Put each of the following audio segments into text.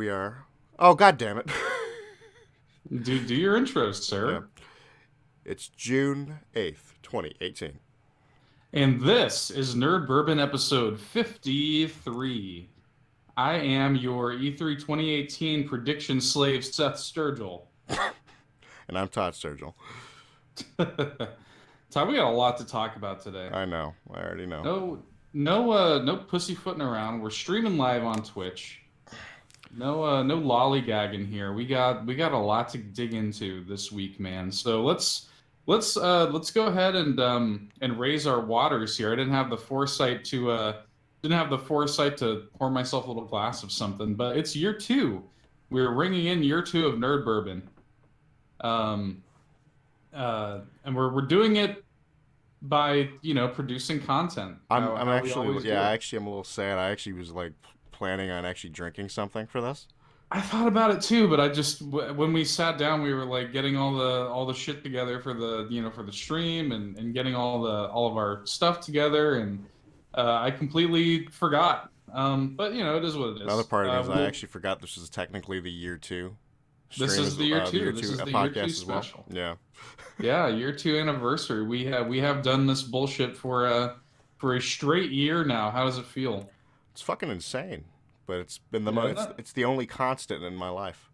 we are. Oh, god damn it. Do your intros, Yeah. sir. It's June 8th, 2018. And this is Nerd Bourbon episode 53. I am your E3 2018 prediction slave, Seth Sturgill. And I'm Todd Sturgill. Todd, we got a lot to talk about today. I know. I already know. No pussyfooting around. We're streaming live on Twitch. No lollygagging here. We got a lot to dig into this week, man. So let's go ahead and raise our waters here. I didn't have the foresight to pour myself a little glass of something, but it's year two. We're ringing in year two of Nerd Bourbon. Um, and we're doing it by producing content. I'm How we actually, always yeah, do it. actually, I'm a little sad. I actually was like planning on actually drinking something for this. I thought about it too, but when we sat down, we were like getting all the shit together for the stream and getting all of our stuff together, and I completely forgot. But it is what it Another is. part of it is I actually forgot this is technically the year two This stream, is the year the two. year This two is the year two podcast as well. special. Yeah. Yeah, year two anniversary. We have done this bullshit for a straight year now. How does it feel? It's fucking insane, but it's been Yeah, it's the only constant in my life.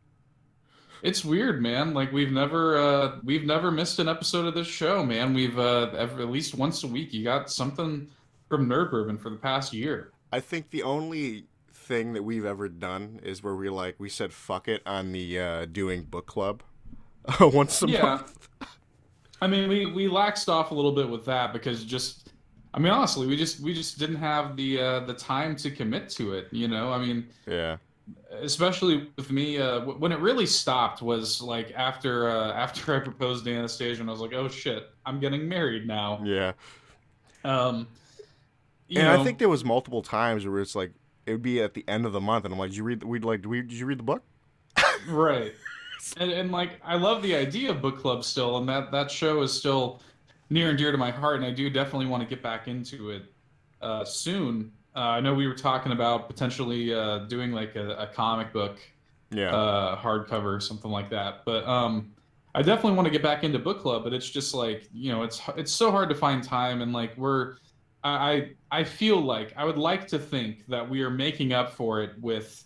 it's weird, man. Like we've never missed an episode of this show, man. We've at least once a week. You got something from Nerd Bourbon for the past year. I think the only thing that we've ever done is where we said fuck it on the doing book club once a Yeah, month. I mean we laxed off a little bit with that because I mean honestly we just didn't have the time to commit to it. I mean Yeah. especially with me when it really stopped was like after I proposed to Anastasia and I was like, oh shit, I'm getting married now. Yeah. Um, you And I know, think there was multiple times where it's like it would be at the end of the month, and I'm like, "Did you read? Did you read the book?" right. And like I love the idea of book club still, and that show is still near and dear to my heart, and I do definitely want to get back into it soon. I know we were talking about potentially doing like a comic book Yeah. hardcover or something like that, but I definitely want to get back into book club, but it's just like it's so hard to find time, and like I feel like I would like to think that we are making up for it with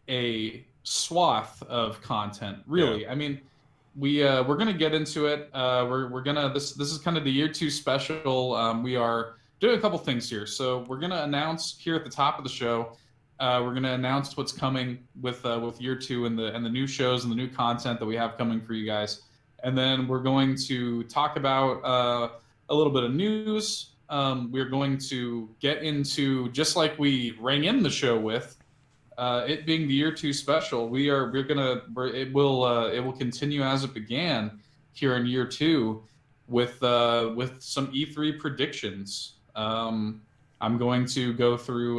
a swath of content. Yeah. Really, I mean, we're gonna get into it. We're gonna this is kind of the year two special. We are doing a couple things here, so we're gonna announce here at the top of the show. We're gonna announce what's coming with year two and the new shows and the new content that we have coming for you guys, and then we're going to talk about a little bit of news. We're going to get into just like we rang in the show with it being the year two special. It will continue as it began here in year two with some E3 predictions. I'm going to go through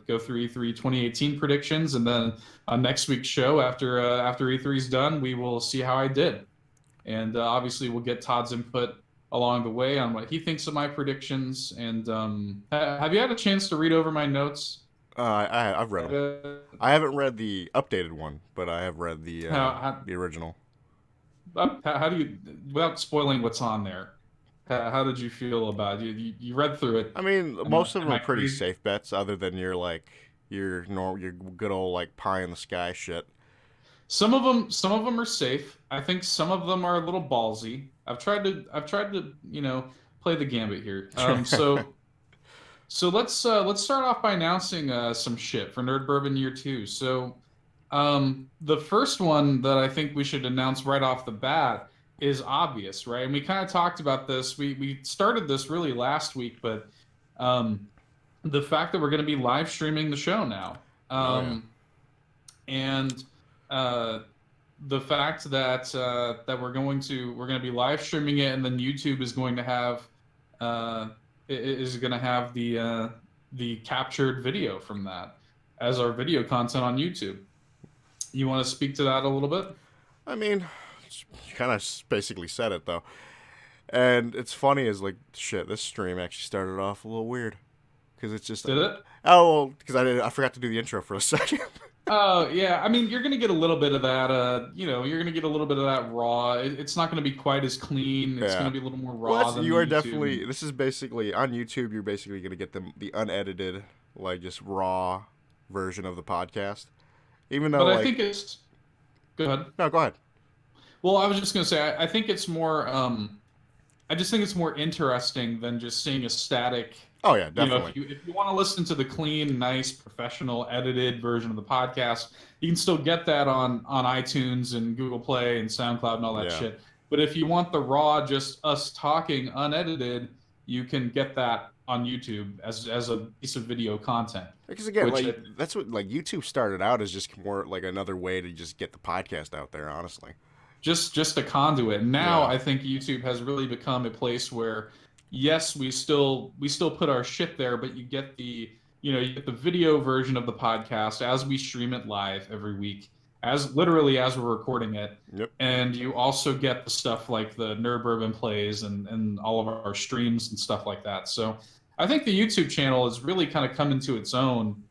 E3 2018 predictions, and then on next week's show after E3 is done, we will see how I did, and obviously we'll get Todd's input along the way on what he thinks of my predictions. And have you had a chance to read over my notes? I've read them. Uh, I haven't read the updated one, but I have read how, the original. how do you, without spoiling what's on there, how did you feel about it? You read through it. I mean, Am I, most of them am are I pretty crazy? safe bets, other than your good old like pie in the sky shit. Some of them are safe. I think some of them are a little ballsy. I've tried to play the gambit here. So let's start off by announcing some shit for Nerd Bourbon Year Two. So the first one that I think we should announce right off the bat is obvious, right? And we kind of talked about this. We started this really last week, but um, the fact that we're going to be live streaming the show now, Oh yeah. and uh, the fact that we're going to be live streaming it, and then YouTube is going to have the captured video from that as our video content on YouTube. You want to speak to that a little bit? I mean, you kind of basically said it though. And it's funny is like shit. This stream actually started off a little weird because it's just Did it? oh well, because I forgot to do the intro for a second. Oh yeah, I mean, you're gonna get a little bit of that. You're gonna get a little bit of that raw. It's not gonna be quite as clean. It's Yeah. gonna be a little more Well, raw that's than you the are YouTube. definitely. This is basically on YouTube. You're basically gonna get the unedited, like just raw version of the podcast. Even though But I like, think it's. Go ahead. no, go ahead. Well, I was just gonna say, I think it's more. I just think it's more interesting than just seeing a static. Oh yeah, You know, definitely. if you want to listen to the clean, nice, professional, edited version of the podcast, you can still get that on iTunes and Google Play and SoundCloud and all that Yeah. shit. But if you want the raw, just us talking, unedited, you can get that on YouTube as a piece of video content. Because again, Which like that's what like YouTube started out as just more like another way to just get the podcast out there. Honestly. just a conduit. Now Yeah. I think YouTube has really become a place where yes, we still put our shit there, but you get the video version of the podcast as we stream it live every week, as literally as we're recording it. Yep. And you also get the stuff like the Nerd Bourbon plays and all of our streams and stuff like that. So I think the YouTube channel has really kind of come into its own.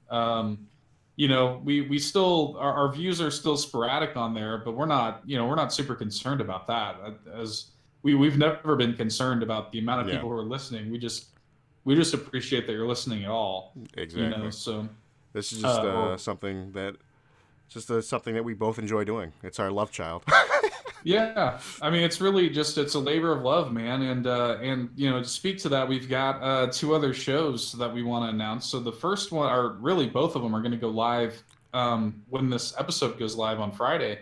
We still our views are still sporadic on there, but we're not super concerned about that. As we've never been concerned about the amount of Yeah. people who are listening. We just appreciate that you're listening at all. Exactly. So This is just or something that something that we both enjoy doing. It's our love child. yeah, I mean, it's really just it's a labor of love, man. And to speak to that, we've got two other shows that we want to announce. So the first one, or really both of them, are going to go live when this episode goes live on Friday.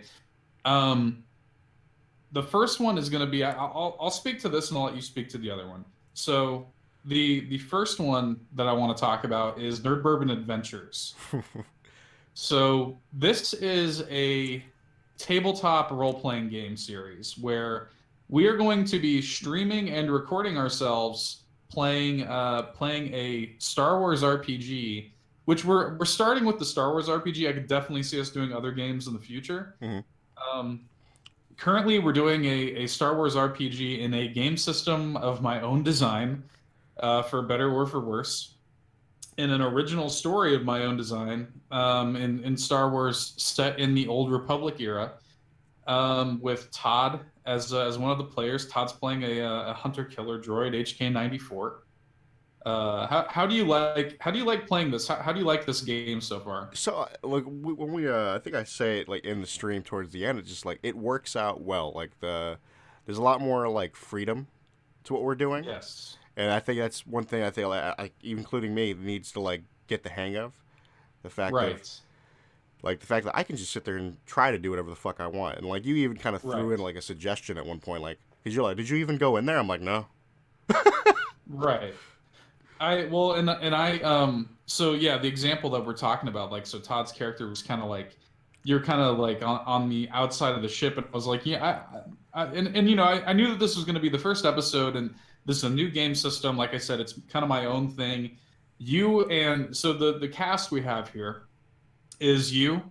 The first one is going to be I'll speak to this and I'll let you speak to the other one. So the first one that I want to talk about is Nerd Bourbon Adventures. So this is a tabletop role-playing game series where we are going to be streaming and recording ourselves playing a Star Wars RPG, which we're starting with the Star Wars RPG. I could definitely see us doing other games in the future. Mhm. Currently, we're doing a Star Wars RPG in a game system of my own design, for better or for worse, in an original story of my own design, in Star Wars set in the Old Republic era, with Todd as one of the players. Todd's playing a hunter killer droid HK-94. How do you like playing this? How do you like this game so far? So like when we I think I say it like in the stream towards the end, it's just like it works out well. Like there's a lot more like freedom to what we're doing. Yes. And I think that's one thing I think including me needs to like get the hang of the fact Right. that I can just sit there and try to do whatever the fuck I want. And like you even kind of threw Right. in like a suggestion at one point, like because you're like, did you even go in there? I'm like, no. Right. So yeah, the example that we're talking about, like, so Todd's character was kind of like, you're kind of like on the outside of the ship, and I was like, yeah, I knew that this was going to be the first episode, and this is a new game system. Like I said, it's kind of my own thing. So the cast we have here is you,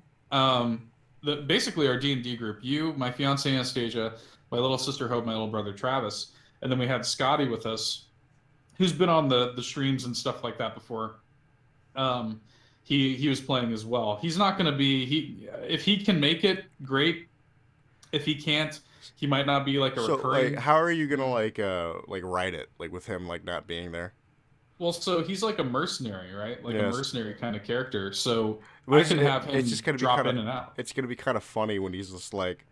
basically our D&D group, you, my fiance Anastasia, my little sister Hope, my little brother Travis, and then we had Scotty with us, who's been on the streams and stuff like that before. He was playing as well. He's not going to be if he can make it, great. If he can't, he might not be like a So recurring. like, how are you gonna like write it like with him like not being there? Well, so he's like a mercenary, right? Like Yes. a mercenary kind of character. So But I it's- can have him it's just gonna be drop kinda, in and out. It's gonna be kind of funny when he's just like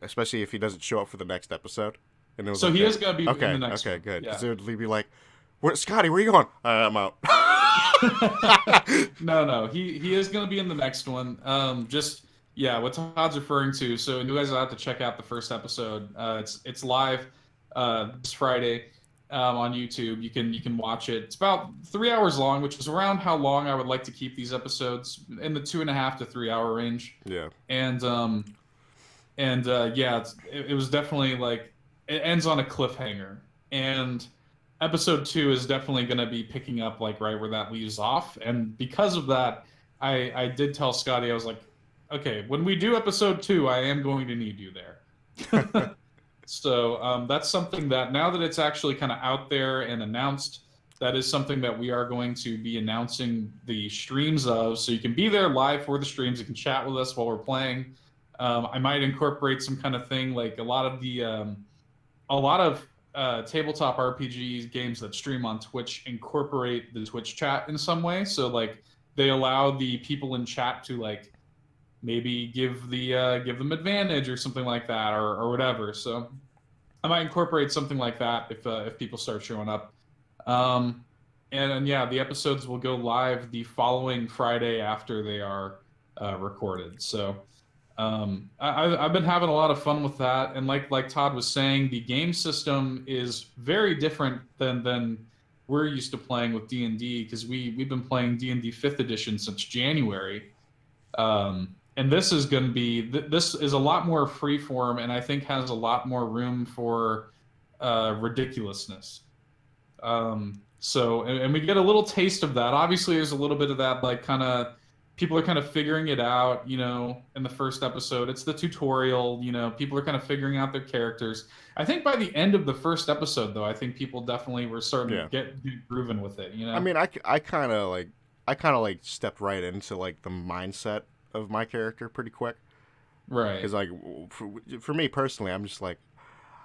especially if he doesn't show up for the next episode. And it was So like he that. is gonna be Okay, in the next okay, one. good. Yeah. Because it would be like, Scotty, where you going? I'm out. No. He is going to be in the next one. What Todd's referring to. So you guys will have to check out the first episode. It's live this Friday on YouTube. You can watch it. It's about 3 hours long, which is around how long I would like to keep these episodes, in the 2.5 to 3 hour range. Yeah. And it was definitely like, it ends on a cliffhanger, and episode 2 is definitely going to be picking up like right where that leaves off. And because of that, I did tell Scotty, I was like, okay, when we do episode 2, I am going to need you there. So that's something that now that it's actually kind of out there and announced that is something that we are going to be announcing the streams of. So you can be there live for the streams. You can chat with us while we're playing. I might incorporate some kind of thing like a lot of tabletop RPG games that stream on Twitch incorporate the Twitch chat in some way. So like they allow the people in chat to like maybe give them advantage or something like that or whatever. So I might incorporate something like that if people start showing up. And yeah, the episodes will go live the following Friday after they are recorded. So I've been having a lot of fun with that, and like Todd was saying, the game system is very different than we're used to playing with D&D, because we've been playing D&D 5th edition since January, and this is going to be this is a lot more freeform, and I think has a lot more room for ridiculousness. So and we get a little taste of that. Obviously, there's a little bit of that, like kind of. People are kind of figuring it out, you know, in the first episode. It's the tutorial, you know, people are kind of figuring out their characters. I think by the end of the first episode, though, I think people definitely were starting to get grooving with it, you know? I mean, I kind of like stepped right into like the mindset of my character pretty quick. Right. Because like for me personally, I was like,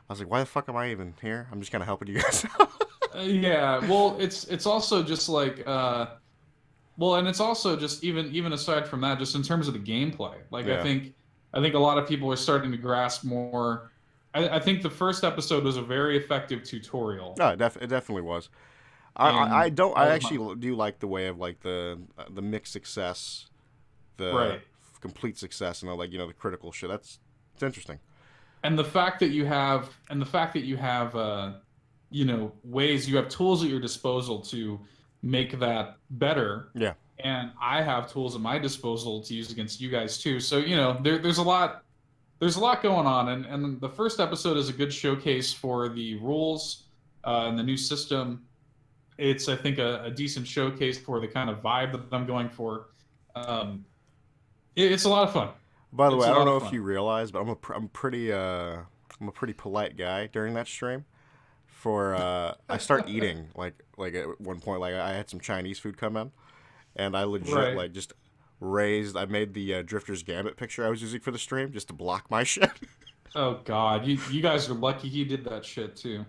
why the fuck am I even here? I'm just kind of helping you guys out. Yeah, well, it's also just like well, and it's also just even aside from that, just in terms of the gameplay. Like Yeah. I think a lot of people are starting to grasp more. I think the first episode was a very effective tutorial. No, it definitely was. I actually do like the way of like the mixed success, the complete success, and like, you know, the critical shit. It's interesting. And the fact that you have you know, ways, you have tools at your disposal to make that better. Yeah. And I have tools at my disposal to use against you guys too. So, you know, there's a lot going on, and the first episode is a good showcase for the rules and the new system. It's, I think, a decent showcase for the kind of vibe that I'm going for. It's a lot of fun. By the way, I don't know if you realize, but I'm a pretty polite guy during that stream. I start eating like at one point, like I had some Chinese food come in, and I legit like just raised. I made the Drifter's Gambit picture I was using for the stream just to block my shit. Oh God, you guys are lucky he did that shit too.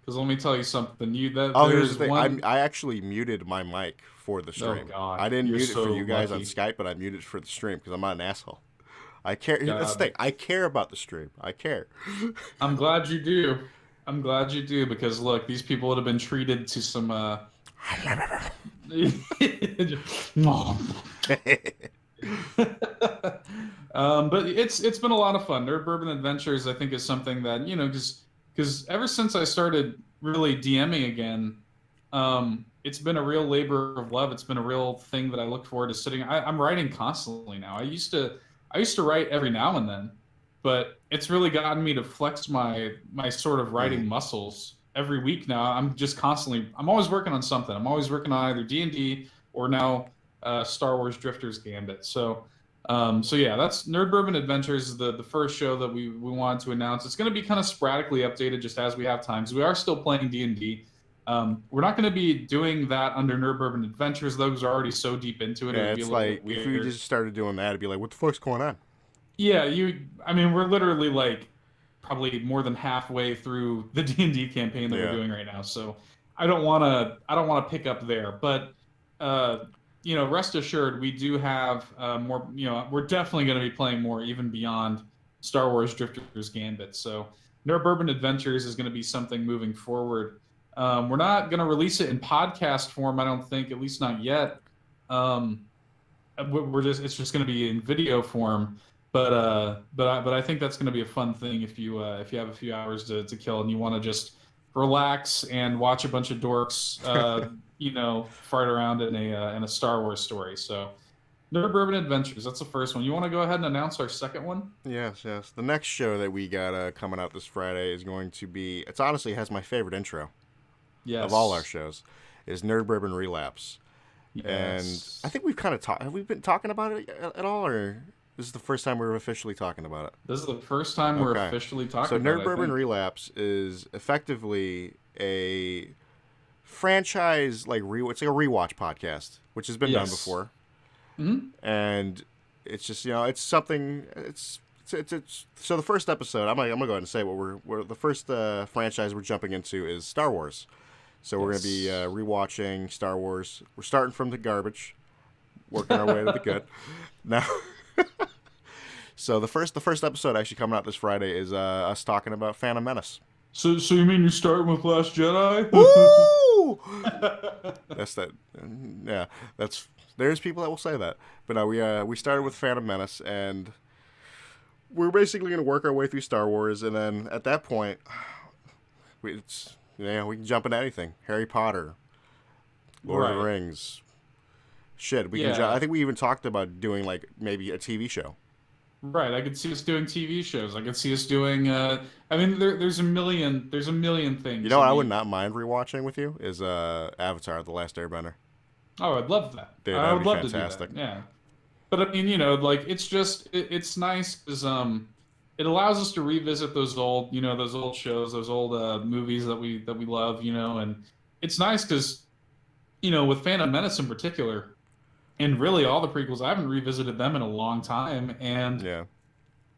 Because let me tell you something. Here's the thing. I actually muted my mic for the stream. Oh God, I didn't mute it for you guys on Skype, but I muted it for the stream because I'm not an asshole. I care. That's the thing. I care about the stream. I care. I'm glad you do. Because look, these people would have been treated to some but it's been a lot of fun. Nerd Bourbon Adventures, I think, is something that, you know, because ever since I started really DMing again, it's been a real labor of love. It's been a real thing that I look forward to sitting. I'm writing constantly now. I used to write every now and then, but it's really gotten me to flex my sort of writing muscles every week now. I'm always working on something. I'm always working on either D&D or now Star Wars Drifters Gambit. So yeah, that's Nerd Bourbon Adventures, the first show that we wanted to announce. It's going to be kind of sporadically updated just as we have time. So we are still playing D&D. We're not going to be doing that under Nerd Bourbon Adventures. Those are already so deep into it. Yeah, it's like if we just started doing that, it'd be like, what the fuck's going on? Yeah, I mean, we're literally like probably more than halfway through the D&D campaign that we're doing right now. So I don't want to pick up there, but you know, rest assured, we do have more. You know, we're definitely going to be playing more, even beyond Star Wars Drifters Gambit. So Nerd Bourbon Adventures is going to be something moving forward. We're not going to release it in podcast form, I don't think, at least not yet. It's just going to be in video form. But I think that's going to be a fun thing if you have a few hours to kill and you want to just relax and watch a bunch of dorks, you know, fart around in a Star Wars story. So, Nerd Bourbon Adventures, that's the first one. You want to go ahead and announce our second one? Yes. The next show that we got coming out this Friday is going to be. It's honestly has my favorite intro. Yes. Of all our shows, is Nerd Bourbon Relapse. Yes. And I think we've kind of have we been talking about it at all, or? This is the first time we're officially talking about it. This is the first time we're officially talking about it. So Nerd Bourbon Relapse is effectively a franchise it's like a rewatch podcast, which has been done Yes. before, Hmm. and it's just it's something. It's so the first episode. I'm gonna go ahead and say what we're the first franchise we're jumping into is Star Wars. So we're gonna be Yes. rewatching Star Wars. We're starting from the garbage, working our way to the good. Now, so the first episode actually coming out this Friday is us talking about Phantom Menace. So you mean you're starting with Last Jedi? Woo! That's that. Yeah, there's people that will say that. But no, we started with Phantom Menace, and we're basically gonna work our way through Star Wars, and then at that point, we can jump into anything. Harry Potter, Lord of the Right. Rings. Shit, we can. Yeah. I think we even talked about doing like maybe a TV show. Right. I could see us doing TV shows. I could see us doing. I mean, there's a million. There's a million You things. know I what I would mean, not mind rewatching with you is Avatar: The Last Airbender. oh, I'd love that. Dude, I that'd would be love to do that. fantastic. Yeah. But I mean, like it's just it's nice because it allows us to revisit those old those old shows, those old movies that we love, and it's nice because with Phantom Menace in particular, and really all the prequels, I haven't revisited them in a long time, and Yeah.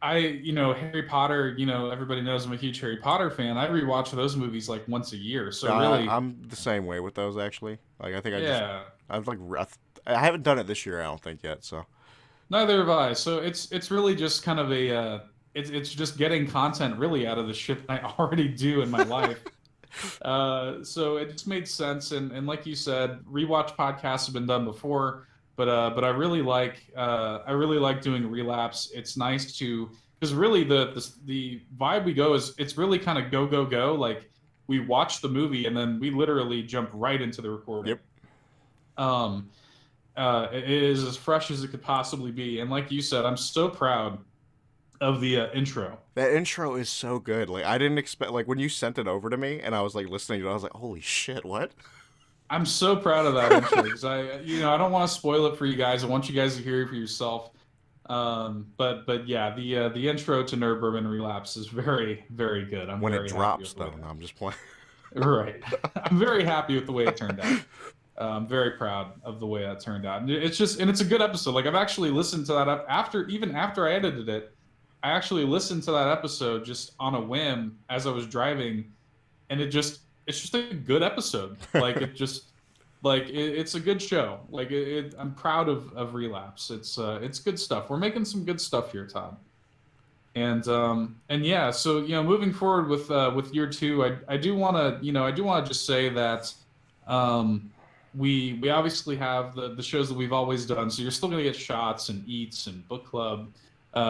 Harry Potter, everybody knows I'm a huge Harry Potter fan. I rewatch those movies like once a year, so No, really, I'm the same way with those actually. Like I think yeah. I've like I haven't done it this year. I don't think yet. So Neither have I. So it's really just kind of a it's just getting content really out of the shit I already do in my life. So it just made sense, and like you said, rewatch podcasts have been done before, but I really like doing Relapse. It's nice to because really the vibe we go is it's really kind of go go go. Like we watch the movie and then we literally jump right into the recording. Yep. It is as fresh as it could possibly be, and like you said, I'm so proud of the intro. that intro is so good. Like I didn't expect like when you sent it over to me and I was like listening to it, I was like, holy shit, what? I'm so proud of that intro because I don't want to spoil it for you guys. I want you guys to hear it for yourself. But yeah, the intro to Nerd Bourbon Relapse is very very good. I'm When it very happy drops with the way though, no, I'm just playing. Right. I'm very happy with the way it turned out. I'm very proud of the way that turned out. And it's a good episode. Like I've actually listened to that after I edited it. I actually listened to that episode just on a whim as I was driving, and it's just a good episode. Like it's a good show. Like I'm proud of Relapse. It's good stuff. We're making some good stuff here, Todd. And yeah, so moving forward with year two, I do want to just say that we obviously have the shows that we've always done. So you're still gonna get shots and eats and book club,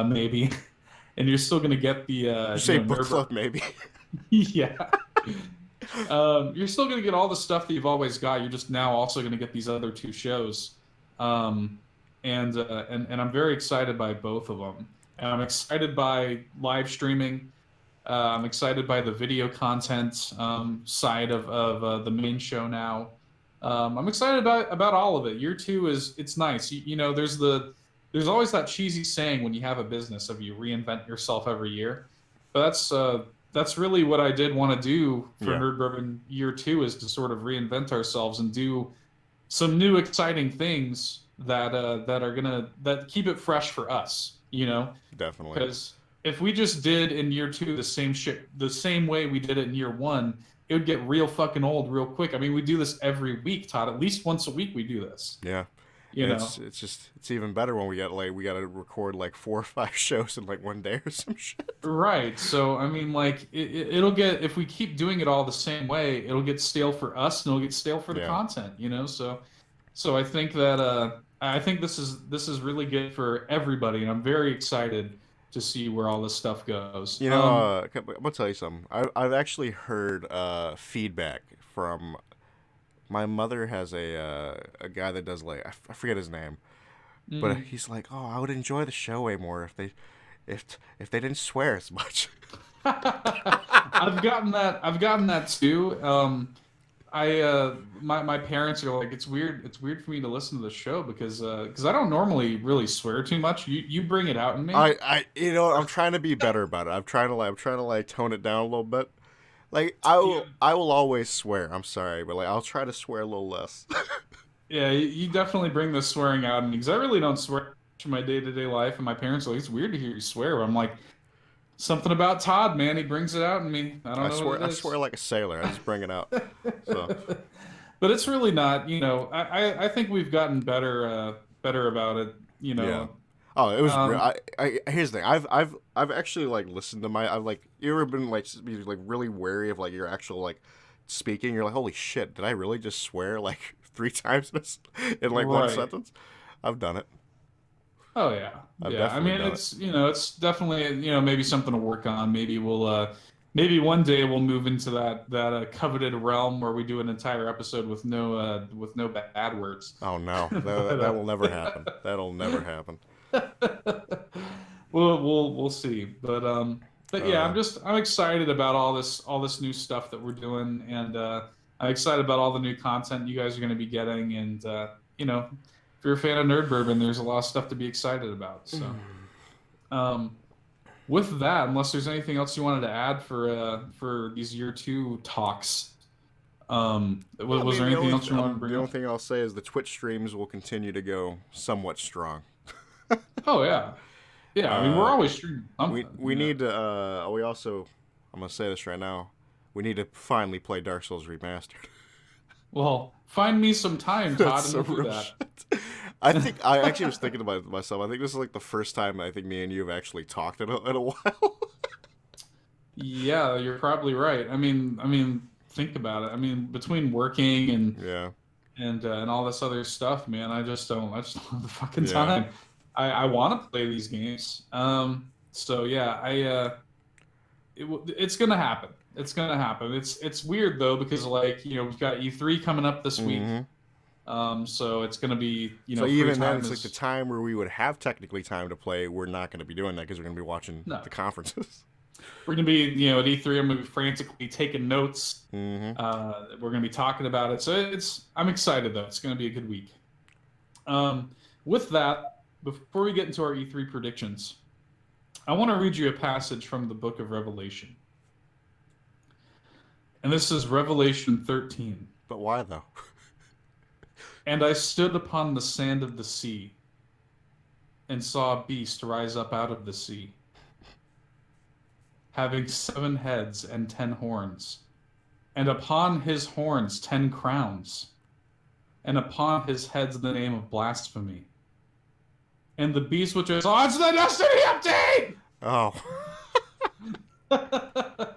maybe, and you're still gonna get the You say book club maybe. yeah. You're still gonna get all the stuff that you've always got. You're just now also gonna get these other two shows, and I'm very excited by both of them. And I'm excited by live streaming. I'm excited by the video content side of the main show now. I'm excited about all of it. Year two it's nice. There's always that cheesy saying when you have a business of you reinvent yourself every year. But that's really what I did want to do for Yeah. Nerd Bourbon year two is to sort of reinvent ourselves and do some new exciting things that keep it fresh for us. Definitely. Because if we just did in year two the same shit the same way we did it in year one, it would get real fucking old real quick. I mean, we do this every week, Todd. At least once a week we do this. Yeah. You And know, it's even better when we got to record like 4 or 5 shows in like one day or some shit. right? So I mean, like it'll get if we keep doing it all the same way, it'll get stale for us and it'll get stale for the Yeah. content. So I think that I think this is really good for everybody, and I'm very excited to see where all this stuff goes. I'm gonna tell you something. I've actually heard feedback from my mother. Has a guy that does like I forget his name, but he's like, oh, I would enjoy the show way more if they didn't swear as much. I've gotten that too. My parents are like, it's weird for me to listen to the show because I don't normally really swear too much. You bring it out in me. I'm trying to be better about it. I'm trying to tone it down a little bit. Like I will always swear. I'm sorry, but like I'll try to swear a little less. Yeah, you definitely bring the swearing out in me because I really don't swear in my day-to-day life, and my parents are like, it's weird to hear you swear. But I'm like, something about Todd, man, he brings it out in me. I don't know what it I is. swear like a sailor. I just bring it out. So But it's really not, I think we've gotten better about it, yeah. Oh, it was. Um, Here's the thing. I've actually like listened to I've like. You ever been like like really wary of like your actual like speaking? You're like, holy shit! Did I really just swear like 3 times in like one right. sentence? I've done it. Oh yeah. I've Yeah. I definitely mean, done it. it's definitely, maybe something to work on. Maybe one day we'll move into that coveted realm where we do an entire episode with no bad words. Oh no, But that will never happen. That'll never happen. we'll see. But yeah, Uh, I'm excited about all this new stuff that we're doing, and I'm excited about all the new content you guys are going to be getting. And if you're a fan of Nerd Bourbon, there's a lot of stuff to be excited about. So, um, with that, unless there's anything else you wanted to add for these year two talks, well, I was mean, there anything else you wanted to the bring only up? thing I'll say is the Twitch streams will continue to go somewhat strong. Oh yeah, yeah. I mean, we're Uh, always streaming something. we need to. We also. I'm gonna say this right now. We need to finally play Dark Souls Remastered. Well, find me some time, Todd, That's and some we'll do real that. shit. I think I actually was thinking about it myself. I think this is like the first time I think me and you have actually talked in a while. Yeah, you're probably right. I mean, think about it. I mean, between working and Yeah, and all this other stuff, man, I just don't have the fucking yeah. time. I want to play these games. So yeah, it's gonna happen. It's gonna happen. It's weird though because like we've got E3 coming up this week. hmm So it's gonna be So free even then, time it's like the is time where we would have technically time to play. We're not going to be doing that because we're going to be watching no. the conferences. We're gonna be at E3. I'm gonna be frantically taking notes. hmm We're gonna be talking about it. So I'm excited though. It's gonna be a good week. With that, before we get into our E3 predictions, I want to read you a passage from the book of Revelation. And this is Revelation 13. But why though? And I stood upon the sand of the sea and saw a beast rise up out of the sea, having 7 heads and 10 horns, and upon his horns 10 crowns, and upon his heads the name of blasphemy. And the beast which is on the Destiny Oh, update!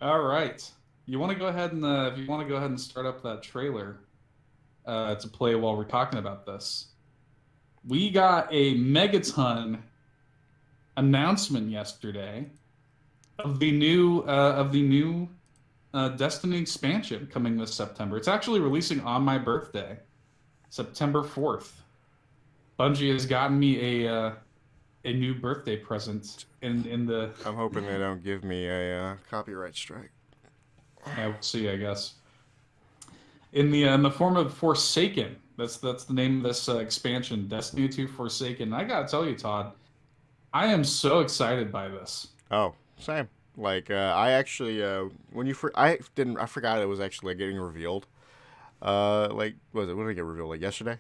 All right. You want to go ahead and if you want to go ahead and start up that trailer to play while we're talking about this, we got a megaton announcement yesterday of the new Destiny expansion coming this September. It's actually releasing on my birthday, September 4th. Bungie has gotten me a new birthday present in the. I'm hoping they don't give me a copyright strike. Yeah, we'll see, I guess. In the form of Forsaken. That's the name of this expansion, Destiny 2 Forsaken. I gotta tell you, Todd, I am so excited by this. Oh, same. Like I actually when you I forgot it was actually like, getting revealed. Like was it when did it get revealed? Like yesterday?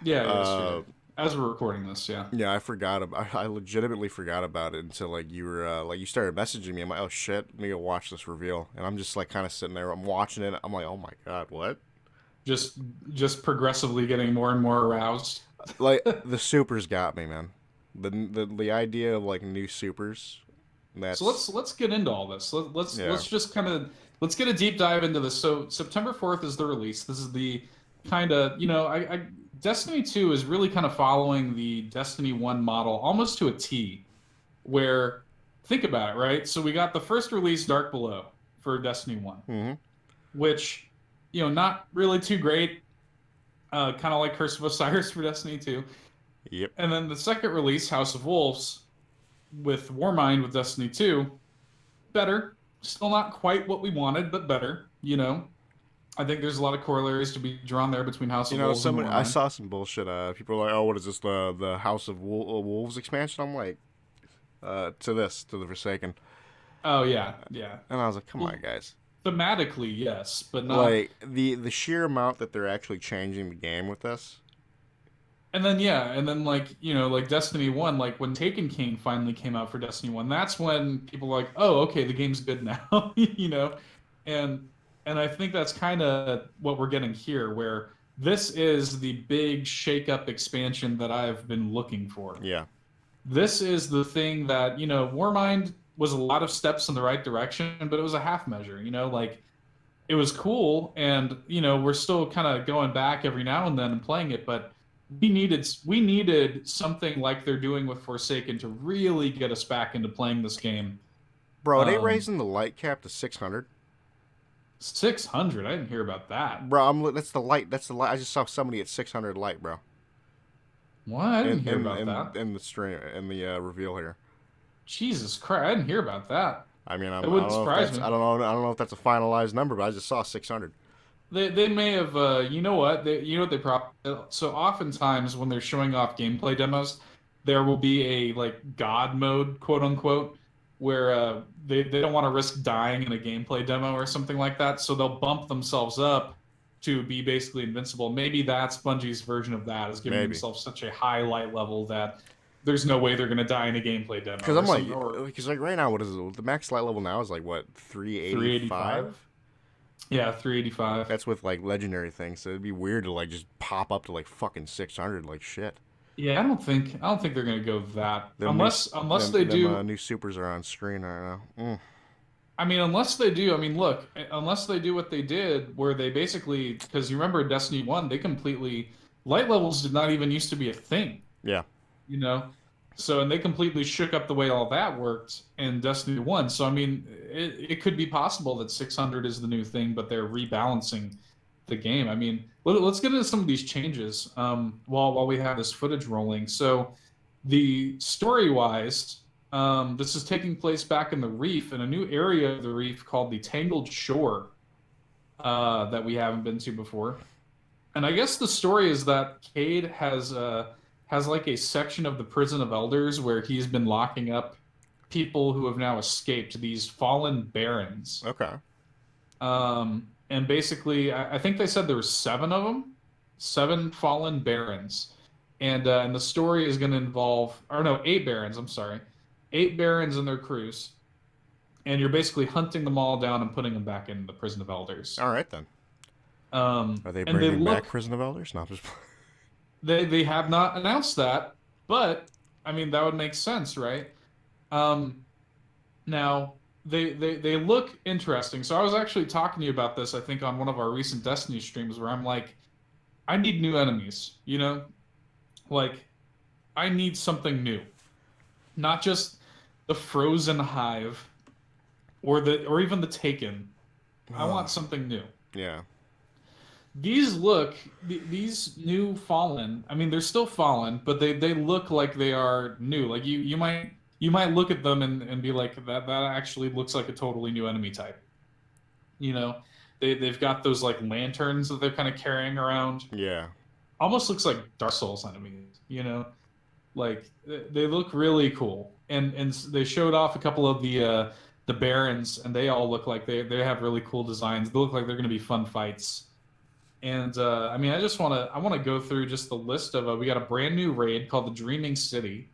Yeah, Uh, yesterday. As we're recording this, yeah. yeah, I forgot about. I legitimately forgot about it until like you were like you started messaging me. I'm like, oh shit, let me go watch this reveal. And I'm just like kind of sitting there. I'm watching it. I'm like, oh my god, what? Just progressively getting more and more aroused. Like the supers got me, man. The idea of like new supers. That's So let's get into all this. yeah. Let's just kind of let's get a deep dive into this. So September 4th is the release. This is the kind of I Destiny 2 is really kind of following the Destiny 1 model almost to a T. Where think about it, right? So we got the first release, Dark Below, for Destiny 1, Mm-hmm. which not really too great. Kind of like Curse of Osiris for Destiny 2. Yep. And then the second release, House of Wolves, with Warmind with Destiny 2, better. Still not quite what we wanted, but better. I think there's a lot of corollaries to be drawn there between House of Wolves and Warmind. I saw some bullshit. People are like, oh, what is this? The House of Wolves expansion? I'm like, to the Forsaken. Oh yeah, yeah. And I was like, come on, Well, guys. thematically, yes, but not. Like the sheer amount that they're actually changing the game with this. And then yeah, and then like like Destiny One, like when Taken King finally came out for Destiny One, that's when people were like, oh, okay, the game's good now, and I think that's kind of what we're getting here, where this is the big shake-up expansion that I've been looking for. Yeah, This is the thing that Warmind was a lot of steps in the right direction, but it was a half measure. Like it was cool, and we're still kind of going back every now and then and playing it, but we needed something like they're doing with Forsaken to really get us back into playing this game. bro, are they um raising the light cap to 600? 600, I didn't hear about that. Bro, that's the light. That's the light. I just saw somebody at 600 light, bro. What? I In didn't hear in about in, that. in the stream in the reveal here. Jesus Christ, I didn't hear about that. I mean, It I wouldn't don't know if surprise that's me. I don't know if that's a finalized number, but I just saw 600. They may have, you know what, they prop. So oftentimes when they're showing off gameplay demos, there will be a like God mode, quote unquote, where they don't want to risk dying in a gameplay demo or something like that, so they'll bump themselves up to be basically invincible. Maybe that's Bungie's version of that, is giving Maybe. themselves such a high light level that there's no way they're going to die in a gameplay demo Because or I'm like, something, or because like right now, what is it? The max light level now is like what 385. 385. Yeah, 385. That's with like legendary things, so it'd be weird to like just pop up to like fucking 600 like shit. Yeah, I don't think they're gonna go that, Them new unless they do. new supers are on screen right now. I mean, unless they do. I mean, look, unless they do what they did, where they basically, because you remember Destiny One, they completely light levels did not even used to be a thing, Yeah, you know. So, and they completely shook up the way all that worked in Destiny One. So, I mean, it could be possible that 600 is the new thing, but they're rebalancing the game. I mean, let's get into some of these changes while we have this footage rolling. So, the story wise, this is taking place back in the reef, in a new area of the reef called the Tangled Shore, that we haven't been to before. And I guess the story is that Cade has like a section of the prison of elders where he's been locking up people who have now escaped, these fallen barons. okay. And basically, I think they said there were seven of them, seven fallen barons, and the story is going to involve, or no, eight barons. I'm sorry, eight barons and their crews, and you're basically hunting them all down and putting them back in the prison of elders. All right then. Are they And they bringing back look, Prison of Elders? No, I'm just they have not announced that, but I mean that would make sense, right? Um, Now, they look interesting. So I was actually talking to you about this, I think, on one of our recent Destiny streams, where I'm like, I need new enemies, Like, I need something new. Not just the frozen hive or even the taken. I want something new. yeah. These new fallen, I mean they're still fallen, but they look like they are new. Like you might look at them and be like, that actually looks like a totally new enemy type. You know, they've got those like lanterns that they're kind of carrying around. Yeah. Almost looks like Dark Souls enemies, Like they look really cool. And they showed off a couple of the barons, and they all look like they have really cool designs. They look like they're going to be fun fights. And I mean, I want to go through just the list of we got a brand new raid called the Dreaming City,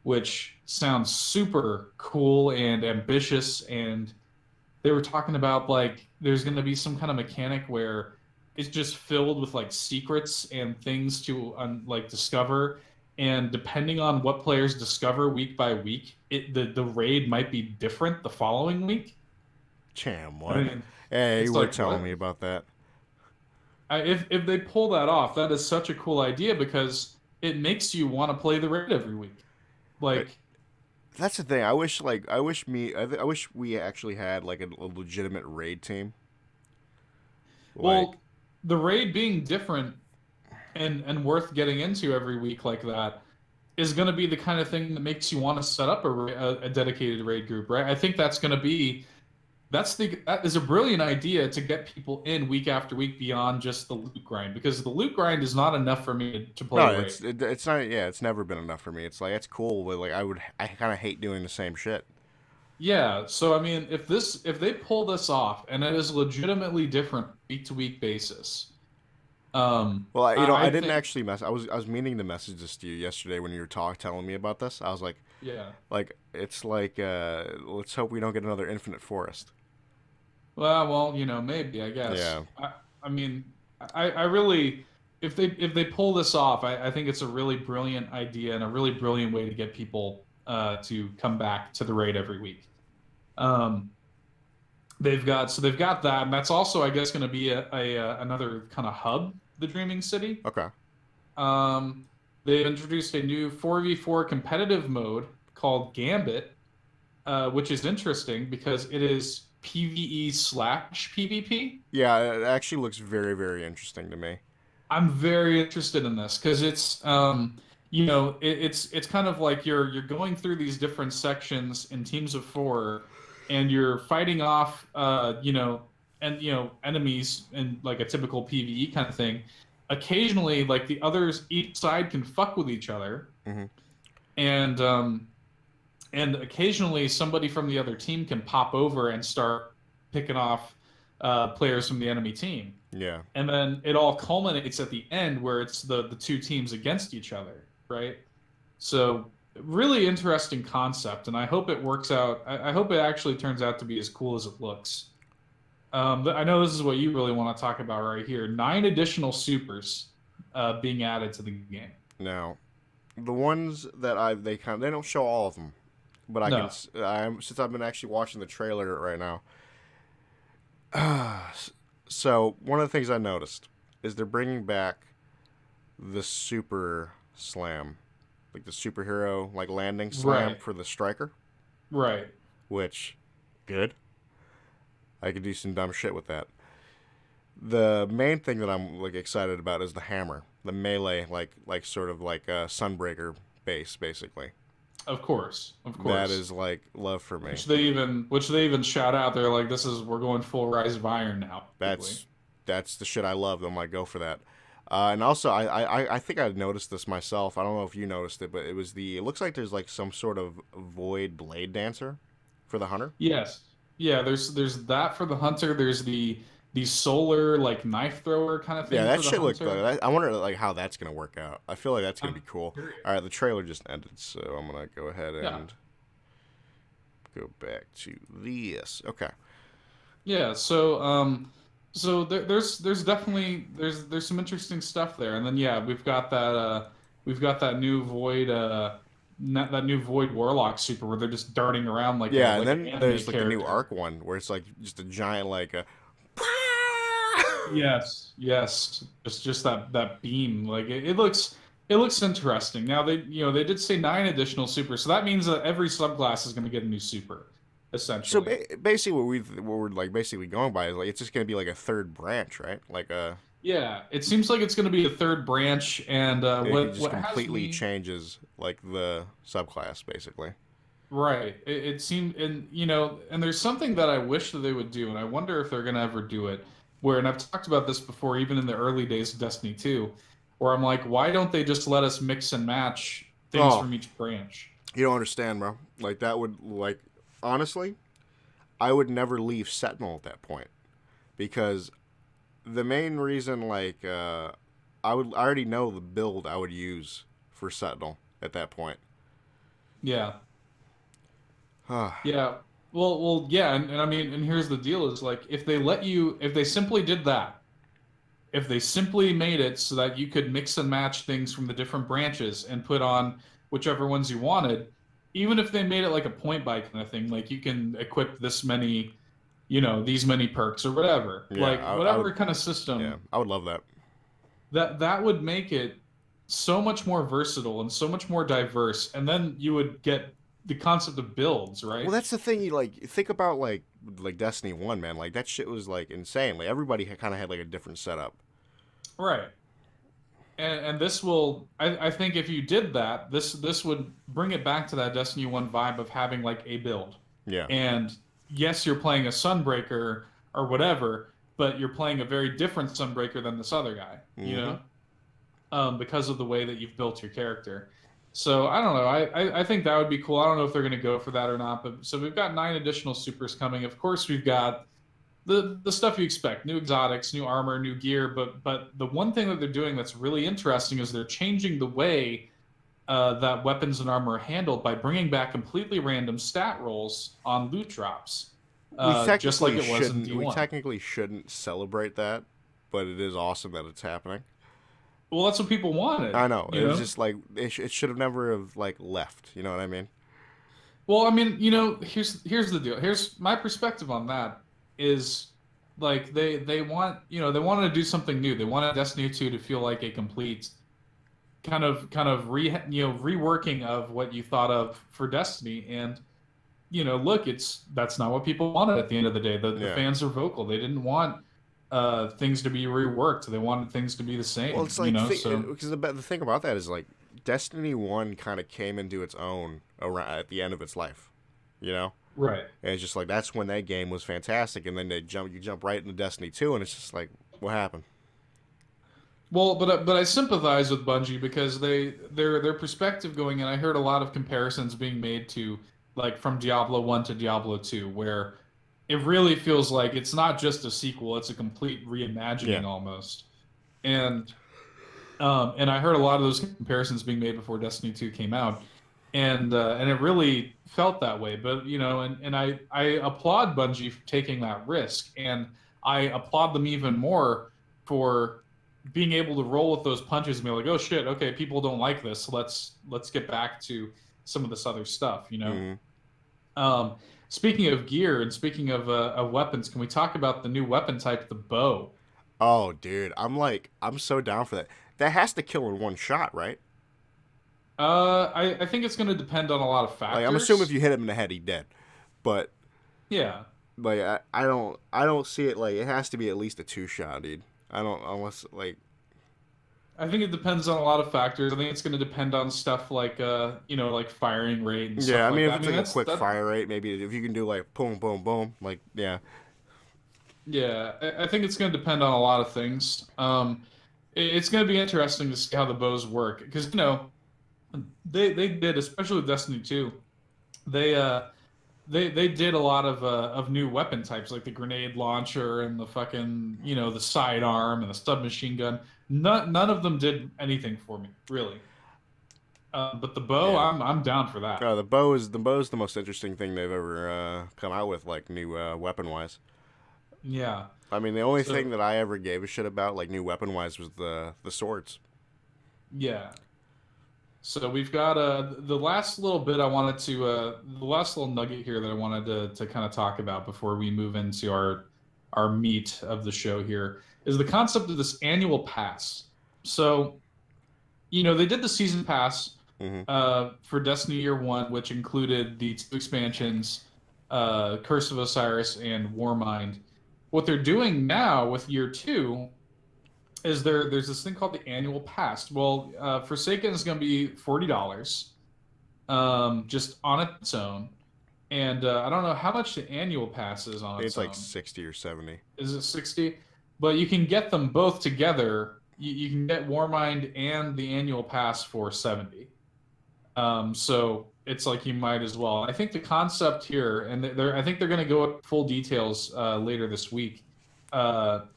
which sounds super cool and ambitious. And they were talking about like there's going to be some kind of mechanic where it's just filled with like secrets and things to like discover. And depending on what players discover week by week, the raid might be different the following week. Cham, I what? mean, Hey, you it's were like telling what? me about that. If they pull that off, that is such a cool idea because it makes you want to play the raid every week. But Like, that's the thing. I wish we actually had like a legitimate raid team. Like, well, the raid being different and worth getting into every week like that is going to be the kind of thing that makes you want to set up a dedicated raid group, right? I think that is a brilliant idea to get people in week after week beyond just the loot grind, because the loot grind is not enough for me to play no, a raid. it's not. Yeah, it's never been enough for me. It's like it's cool, but like I kind of hate doing the same shit. Yeah, so I mean, if they pull this off and it is legitimately different week to week basis, Well, I I didn't think actually mess. I was meaning to message this to you yesterday when you were telling me about this. I was yeah. it's like, let's hope we don't get another Infinite Forest. Well, maybe I guess. Yeah. I mean, I really, if they pull this off, I think it's a really brilliant idea and a really brilliant way to get people to come back to the raid every week. Um, they've got that, and that's also, I guess, going to be another kind of hub, the Dreaming City. Okay. Um, they've introduced a new 4v4 competitive mode called Gambit, which is interesting because it is PvE slash PvP. Yeah, it actually looks very, very interesting to me. I'm very interested in this because it's kind of like you're going through these different sections in teams of four, and you're fighting off, enemies in like a typical PvE kind of thing. Occasionally, like the others, each side can fuck with each other, Hmm. and occasionally somebody from the other team can pop over and start picking off players from the enemy team, Yeah. and then it all culminates at the end where it's the two teams against each other, right? So really interesting concept, and I hope it works out. I hope it actually turns out to be as cool as it looks. I know this is what you really want to talk about right here. 9 additional supers being added to the game. Now, the ones that they don't show all of them, but No. since I've been actually watching the trailer right now. So one of the things I noticed is they're bringing back the super slam, like the superhero like landing slam Right. for the striker, Right. which good. I could do some dumb shit with that. The main thing that I'm like excited about is the hammer, the melee, like sort of like a Sunbreaker base, basically. Of course. Of That course. is like love for me. Which they even shout out. They're like, we're going full Rise of Iron now, basically. That's that's the shit I love. I'm like, go for that. And also, I think I noticed this myself. I don't know if you noticed it, but it looks like there's like some sort of void blade dancer for the hunter. Yes. Yeah, there's that for the hunter. There's the solar like knife thrower kind of Yeah, thing that for the shit looked hunter. like. I wonder like how that's gonna work out. I feel like that's gonna I'm be cool. All curious. right, the trailer just ended, so I'm gonna go ahead Yeah. and go back to this. Okay. Yeah, so there's definitely there's some interesting stuff there. And then yeah, we've got that new void that new void warlock super where they're just darting around Yeah, and like an then anime there's like the new arc character. one where it's like just a giant like a. Yes, yes. Just that beam. Like it looks interesting. Now they did say 9 additional supers, so that means that every subclass is going to get a new super, So essentially. basically, what we're like basically going by is like it's just gonna be like a third branch, right? Like Yeah, it seems like it's going to be a third branch, and it just what has completely me changes like the subclass, basically. right. It seemed, and and there's something that I wish that they would do, and I wonder if they're going to ever do it. Where, and I've talked about this before, even in the early days of Destiny 2, where I'm like, why don't they just let us mix and match things Oh, from each branch? you don't understand, bro. Like that would like honestly, I would never leave Sentinel at that point because the main reason I already know the build I would use for Sentinel at that point. Yeah. Ah, Yeah. Yeah, and I mean, and here's the deal is like if they simply did that, if they simply made it so that you could mix and match things from the different branches and put on whichever ones you wanted, even if they made it like a point buy kind of thing, like you can equip this many, these many perks or whatever, yeah, like I would. whatever kind of Yeah, system, I would love that. that would make it so much more versatile and so much more diverse, and then you would get the concept of builds, Well, right? that's the thing. You like think about like Destiny 1, man. Like that shit was like insane. Like everybody kind of had like a different setup. Right. And this will, I think if you did that, this would bring it back to that Destiny 1 vibe of having like a build. Yeah. And yes, you're playing a Sunbreaker or whatever, but you're playing a very different Sunbreaker than this other guy, Mm-hmm. because of the way that you've built your character. So I don't know. I think that would be cool. I don't know if they're going to go for that or not. But so we've got 9 additional supers coming. Of course, we've got the stuff you expect: new exotics, new armor, new gear. But the one thing that they're doing that's really interesting is they're changing the way that weapons and armor are handled by bringing back completely random stat rolls on loot drops, just like it was in We D1. technically shouldn't celebrate that, but it is awesome that it's happening. Well, that's what people wanted, I know. you It was know. just like it should have never have like left. You know what I mean? Well, I mean, here's the deal. Here's my perspective on that is like they want, they wanted to do something new. They wanted Destiny 2 to feel like a complete kind of reworking of what you thought of for Destiny. And look, that's not what people wanted at the end of the day. The Yeah. fans are vocal. They didn't want things to be reworked. They wanted things to be the Well, same, it's like so because the thing about that is like Destiny One kind of came into its own around at the end of its life. You know, right. and it's just like that's when that game was fantastic, and then you jump right into Destiny Two, and it's just like what happened? Well, but I sympathize with Bungie because their perspective going in. I heard a lot of comparisons being made to like from Diablo 1 to Diablo 2, where it really feels like it's not just a sequel; it's a complete reimagining Yeah. almost. And and I heard a lot of those comparisons being made before Destiny 2 came out, and it really felt that way. But and I applaud Bungie for taking that risk, and I applaud them even more for being able to roll with those punches and be like, oh shit, okay, people don't like this. Let's get back to some of this other stuff. Mm-hmm. Um, Speaking of gear and speaking of weapons, can we talk about the new weapon type, the bow? Oh, dude, I'm so down for that. That has to kill in one shot, right? I think it's going to depend on a lot of Like I'm assuming if factors. you hit him in the head, he's dead. But Yeah. like I don't see it like it has to be at least a two shot, dude. I don't unless like I think it depends on a lot of factors. I think it's going to depend on stuff like like firing rate and yeah. stuff I like mean, if that. I it's mean, like a that's quick that. fire rate, maybe if you can do like boom, boom, boom, like yeah, Yeah, I think it's going to depend on a lot of things. It's going to be interesting to see how the bows work because they did, especially with Destiny 2. They they did a lot of new weapon types like the grenade launcher and the fucking the sidearm and the submachine gun. None of them did anything for me really. But the bow, yeah. I'm down for that. The bow is the most interesting thing they've ever come out with, like new weapon wise. Yeah. I mean, the only thing So that I ever gave a shit about, like new weapon wise, was the swords. yeah. So we've got the last little bit I wanted to the last little nugget here that I wanted to kind of talk about before we move into our meat of the show here is the concept of this annual pass. So they did the season pass Mm-hmm. for Destiny Year One, which included the 2 expansions, Curse of Osiris and Warmind. What they're doing now with Year Two is there's this thing called the annual pass. Well, Forsaken is going to be $40, just on its own, and I don't know how much the annual pass is I on think its it's like own. 60 or 70. Is it 60? But you can get them both together. You can get Warmind and the annual pass for 70. So it's like you might as well. I think the concept here, and I think they're going to go at full details later this week,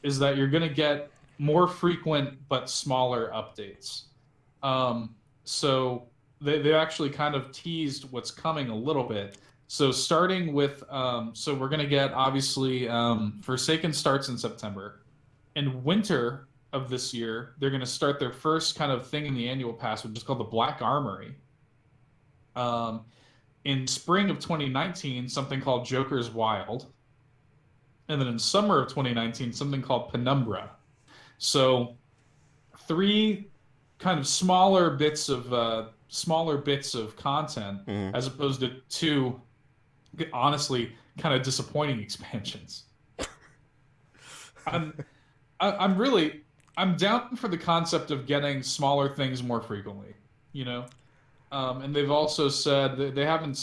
is that you're going to get more frequent but smaller updates. So they actually kind of teased what's coming a little bit. So starting with, so we're going to get obviously Forsaken starts in September. In winter of this year, they're going to start their first kind of thing in the annual pass, which is called the Black Armory. Um, in spring of 2019, something called Joker's Wild. And then in summer of 2019, something called Penumbra. So 3 kind of smaller bits of content Mm-hmm. as opposed to 2 honestly kind of disappointing expansions. I'm I'm down for the concept of getting smaller things more frequently, you know. And they've also said that they haven't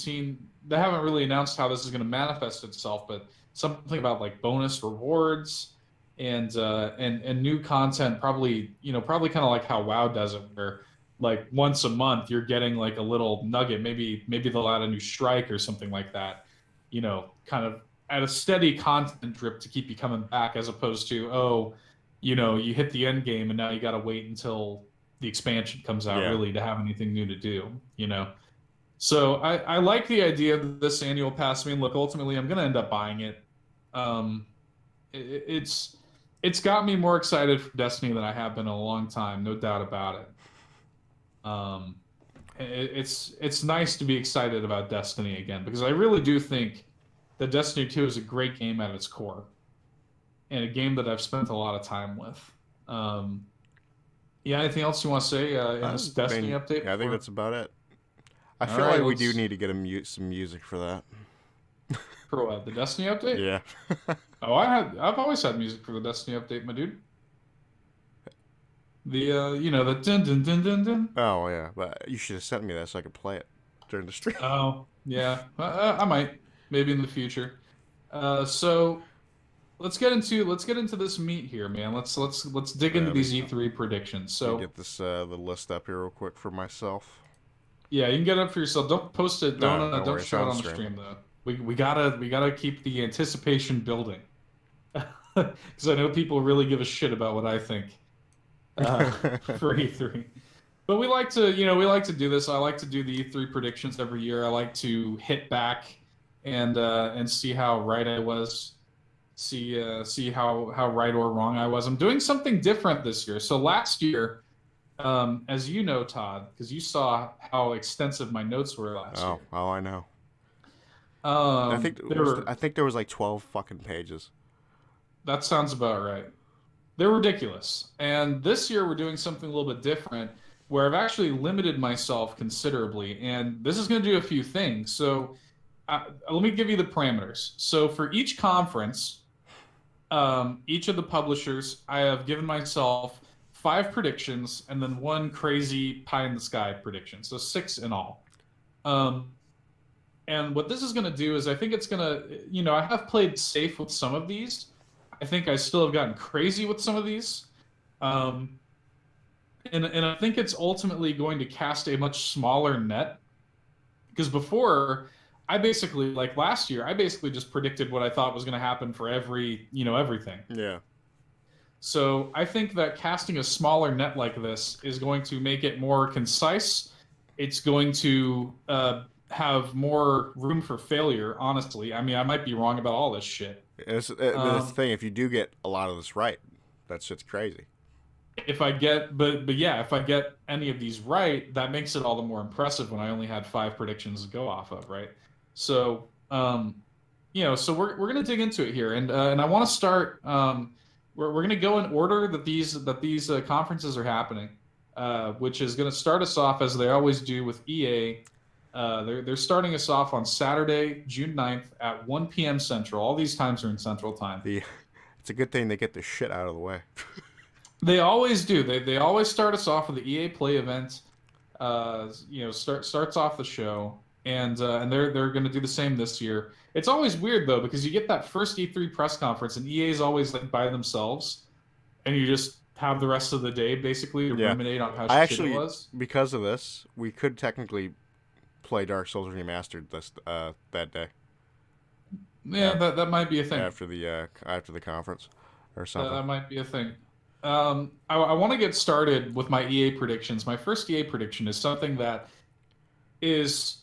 really announced how this is going to manifest itself, but something about like bonus rewards and new content, probably kind of like how WoW does it, where like once a month you're getting like a little nugget. Maybe they'll add a new strike or something like that. Kind of at a steady content drip to keep you coming back, as opposed to, oh, you hit the end game and now you got to wait until the expansion comes out really to have anything new to do. So I like the idea of this annual pass. I mean, look, ultimately I'm going to end up buying it. It's got me more excited for Destiny than I have been in a long time, no doubt about it. It's nice to be excited about Destiny again, because I really do think that Destiny 2 is a great game at its core, and a game that I've spent a lot of time with. Anything else you want to say in this Destiny update? Yeah, I think that's about it. I feel like we do need to get some music for that. For what? The Destiny update? Yeah. Oh, I've always had music for the Destiny update, my dude. The the dun dun dun dun dun. Oh yeah, but you should have sent me that so I could play it during the stream. Oh yeah, I might, maybe in the future. So let's get into this meat here, man. Let's dig into these E3 predictions. So get this the list up here real quick for myself. Yeah, you can get it up for yourself. Don't post it. Don't worry, show it on the stream though. We gotta keep the anticipation building, because I know people really give a shit about what I think for E3. But we like to do this. I like to do the E3 predictions every year. I like to hit back and see how right I was, see how right or wrong I was. I'm doing something different this year. So last year, as you know, Todd, because you saw how extensive my notes were last year. Oh, I know. I think there was like 12 fucking pages. That sounds about right. They're ridiculous. And this year we're doing something a little bit different, where I've actually limited myself considerably. And this is going to do a few things. So let me give you the parameters. So for each conference, each of the publishers, I have given myself 5 predictions and then 1 crazy pie in the sky prediction. So 6 in all. And what this is going to do is, I think it's going to, I have played safe with some of these. I think I still have gotten crazy with some of these. And I think it's ultimately going to cast a much smaller net. Because before, I basically, like last year, I basically just predicted what I thought was going to happen for everything. Yeah. So I think that casting a smaller net like this is going to make it more concise. It's going to have more room for failure, honestly. I mean, I might be wrong about all this shit. That's the thing. If you do get a lot of this right, that shit's crazy. If I get, if I get any of these right, that makes it all the more impressive when I only had 5 predictions to go off of, right? So, so we're gonna dig into it here, and I want to start. We're gonna go in order that these conferences are happening, which is gonna start us off as they always do with EA. They're starting us off on Saturday, June 9th at 1 p.m. Central. All these times are in Central Time. It's a good thing they get the shit out of the way. They always do. They always start us off with the EA Play event. Starts off the show, and they're going to do the same this year. It's always weird though, because you get that first E3 press conference, and EA is always like by themselves, and you just have the rest of the day basically to ruminate on how shit it was. Because of this, we could technically play Dark Souls Remastered that day. Yeah, that might be a thing after the conference or something. That might be a thing. I want to get started with my EA predictions. My first EA prediction is something that is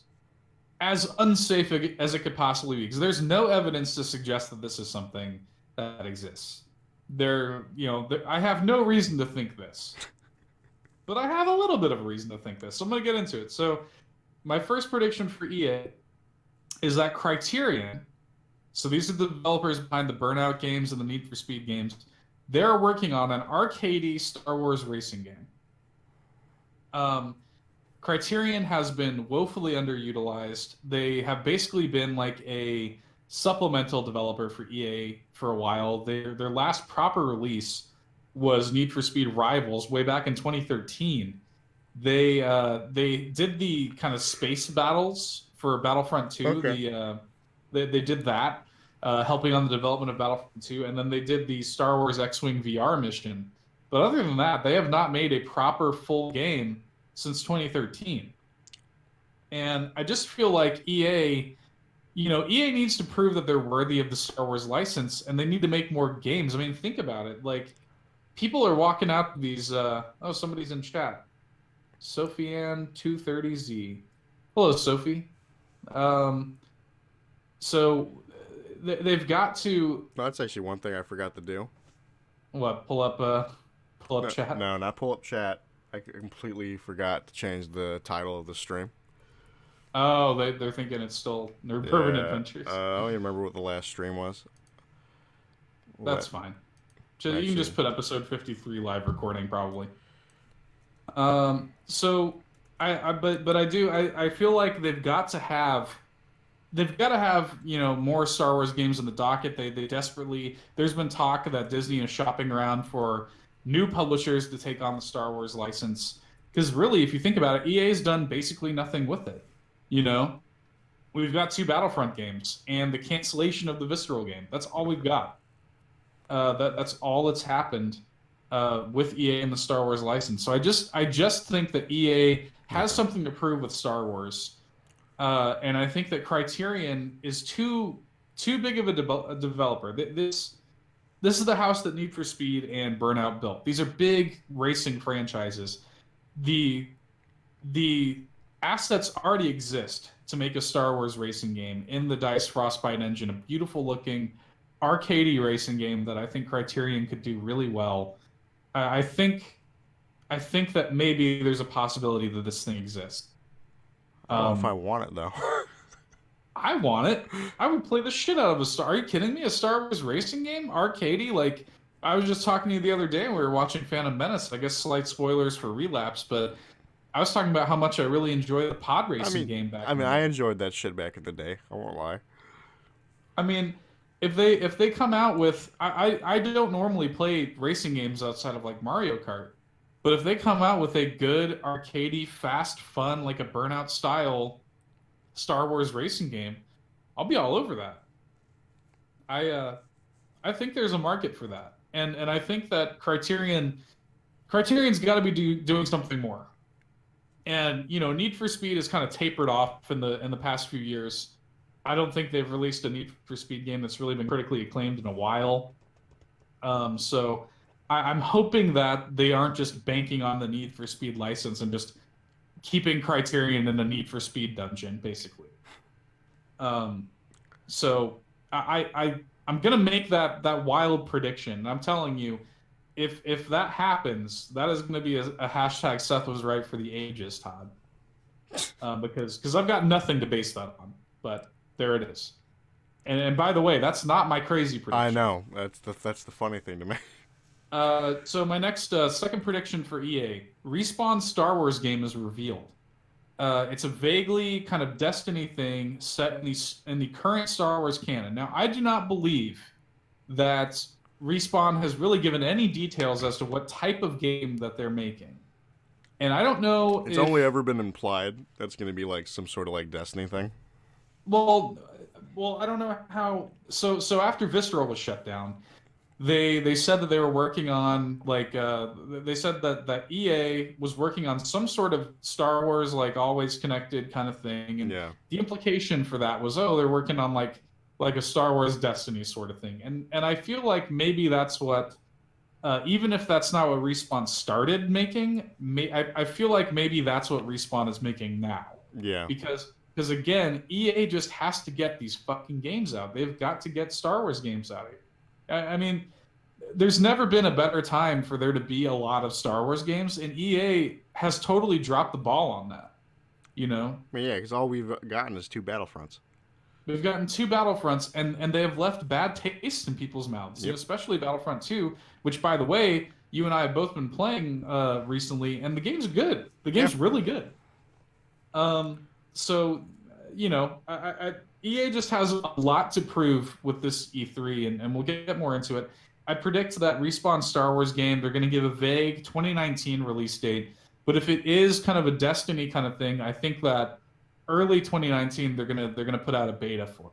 as unsafe as it could possibly be, because there's no evidence to suggest that this is something that exists. I have no reason to think this, but I have a little bit of a reason to think this. So I'm going to get into it. So my first prediction for EA is that Criterion, so these are the developers behind the Burnout games and the Need for Speed games, they're working on an arcadey Star Wars racing game. Criterion has been woefully underutilized. They have basically been like a supplemental developer for EA for a while. Their last proper release was Need for Speed Rivals way back in 2013. They did the kind of space battles for Battlefront 2. Okay. They did that, helping on the development of Battlefront 2, and then they did the Star Wars X-Wing VR mission. But other than that, they have not made a proper full game since 2013. And I just feel like EA, EA needs to prove that they're worthy of the Star Wars license, and they need to make more games. I mean, think about it. Like, people are walking out these. Oh, somebody's in chat. Sophianne230Z. Hello, Sophie. So they've got to. No, that's actually one thing I forgot to do. What? Pull up No, chat. no, not pull up chat. I completely forgot to change the title of the stream. Oh, they're thinking it's still Nerd Bourbon Adventures. I don't even remember what the last stream was. That's fine. You can just put episode 53 live recording probably. So I feel like they've got to have more Star Wars games in the docket. They desperately, there's been talk that Disney is shopping around for new publishers to take on the Star Wars license, because really, if you think about it, EA's done basically nothing with it. We've got 2 Battlefront games and the cancellation of the Visceral game. That's all we've got. That's all that's happened with EA and the Star Wars license. So I just think that EA has something to prove with Star Wars, and I think that Criterion is too big of a developer. This is the house that Need for Speed and Burnout built. These are big racing franchises. The assets already exist to make a Star Wars racing game in the DICE Frostbite engine, a beautiful looking arcadey racing game that I think Criterion could do really well. I think that maybe there's a possibility that this thing exists. I don't know if I want it though. I want it. I would play the shit out of a Star. Are you kidding me? A Star Wars racing game, arcadey? Like, I was just talking to you the other day, and we were watching Phantom Menace. I guess slight spoilers for Relapse, but I was talking about how much I really enjoy the pod racing game back. I enjoyed that shit back in the day. I won't lie. I mean, if they come out with, I don't normally play racing games outside of like Mario Kart, but if they come out with a good arcadey, fast, fun, like a Burnout style Star Wars racing game, I'll be all over that. I think there's a market for that, and I think that Criterion's got to be doing something more. And Need for Speed is kind of tapered off in the past few years. I don't think they've released a Need for Speed game that's really been critically acclaimed in a while. So I'm hoping that they aren't just banking on the Need for Speed license and just keeping Criterion in a Need for Speed dungeon, basically. So I'm gonna make that wild prediction. And I'm telling you, if that happens, that is gonna be a hashtag Seth was right for the ages, Todd. Because I've got nothing to base that on, but there it is. And by the way, that's not my crazy prediction. I know. That's the funny thing to me. So my next second prediction for EA, Respawn's Star Wars game is revealed. It's a vaguely kind of Destiny thing set in the current Star Wars canon. Now, I do not believe that Respawn has really given any details as to what type of game that they're making. And I don't know It's only ever been implied that's going to be like some sort of like Destiny thing. Well, I don't know how. So after Visceral was shut down, they said that they were working on they said that EA was working on some sort of Star Wars like always connected kind of thing, and the implication for that was they're working on like a Star Wars Destiny sort of thing, and I feel like maybe that's what. Even if that's not what Respawn started making, I feel like maybe that's what Respawn is making now. Yeah. Because again, EA just has to get these fucking games out. They've got to get Star Wars games out. I mean, there's never been a better time for there to be a lot of Star Wars games, and EA has totally dropped the ball on that. Well, yeah, because all we've gotten is 2 Battlefronts. We've gotten 2 Battlefronts, and they have left bad taste in people's mouths, especially Battlefront 2, which, by the way, you and I have both been playing recently, and the game's good. The game's really good. So, EA just has a lot to prove with this E3, and we'll get more into it. I predict that Respawn Star Wars game, they're going to give a vague 2019 release date, but if it is kind of a Destiny kind of thing, I think that early 2019 they're gonna put out a beta for it,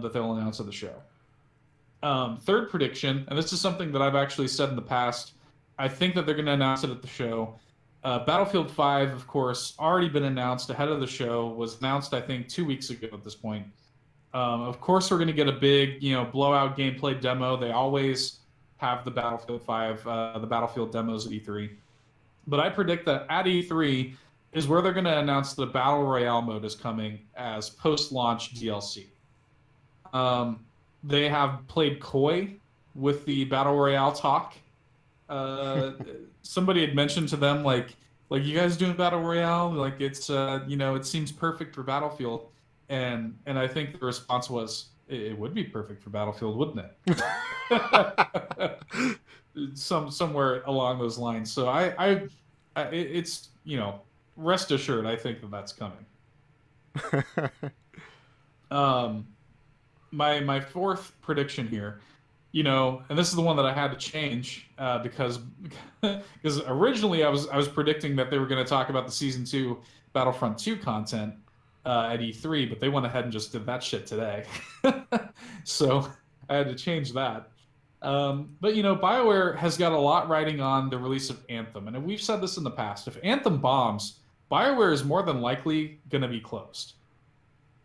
that they'll announce at the show. Third prediction, and this is something that I've actually said in the past, I think that they're going to announce it at the show. Battlefield 5, of course, already been announced ahead of the show. Was announced, I think, 2 weeks ago at this point. Of course, we're going to get a big, blowout gameplay demo. They always have the Battlefield 5, the Battlefield demos at E3. But I predict that at E3 is where they're going to announce the Battle Royale mode is coming as post-launch DLC. They have played coy with the Battle Royale talk. Somebody had mentioned to them like you guys doing Battle Royale, like it's it seems perfect for Battlefield, and I think the response was it would be perfect for Battlefield, wouldn't it? Somewhere along those lines. So it's rest assured, I think that's coming. My fourth prediction here, and this is the one that I had to change because originally I was predicting that they were going to talk about the Season 2 Battlefront 2 content at E3, but they went ahead and just did that shit today. So I had to change that. But BioWare has got a lot riding on the release of Anthem, and we've said this in the past. If Anthem bombs, BioWare is more than likely going to be closed.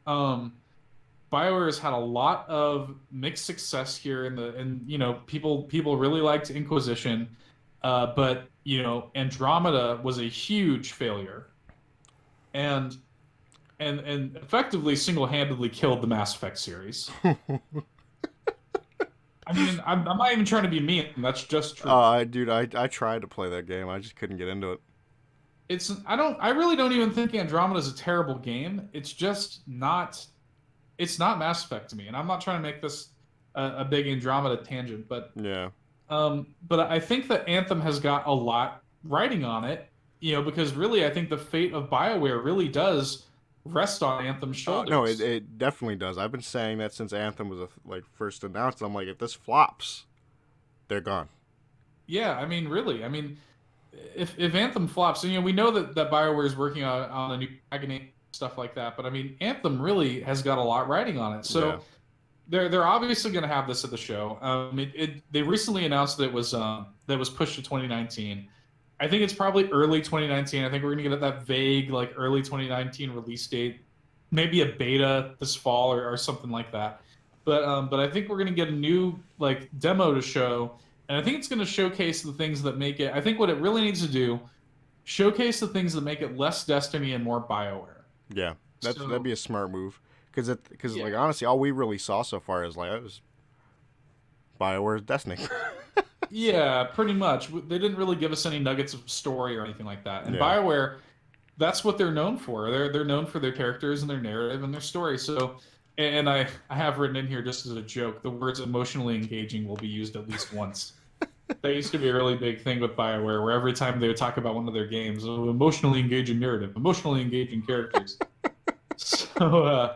BioWare has had a lot of mixed success here and people really liked Inquisition, but Andromeda was a huge failure, and effectively single-handedly killed the Mass Effect series. I mean, I'm not even trying to be mean. That's just true. Dude, I tried to play that game. I just couldn't get into it. I really don't even think Andromeda is a terrible game. It's just not. It's not Mass Effect to me, and I'm not trying to make this a big Andromeda tangent, but yeah. But I think that Anthem has got a lot riding on it, because really I think the fate of BioWare really does rest on Anthem's shoulders. No, it definitely does. I've been saying that since Anthem was first announced. I'm like, if this flops, they're gone. Yeah, I mean, really. I mean, if Anthem flops, and we know that BioWare is working on a new Dragon stuff like that, but I mean, Anthem really has got a lot riding on it. So they're obviously going to have this at the show. They recently announced that it was pushed to 2019. I think it's probably early 2019. I think we're going to get that vague early 2019 release date, maybe a beta this fall or something like that. But I think we're going to get a new demo to show, and I think it's going to showcase the things that make it. I think what it really needs to do, showcase the things that make it less Destiny and more BioWare. Yeah, that'd be a smart move because honestly, all we really saw so far is it was BioWare's Destiny. Yeah, pretty much. They didn't really give us any nuggets of story or anything like that. And BioWare, that's what they're known for. They're known for their characters and their narrative and their story. So, and I have written in here just as a joke, the words emotionally engaging will be used at least once. That used to be a really big thing with BioWare, where every time they would talk about one of their games, emotionally engaging narrative, emotionally engaging characters. So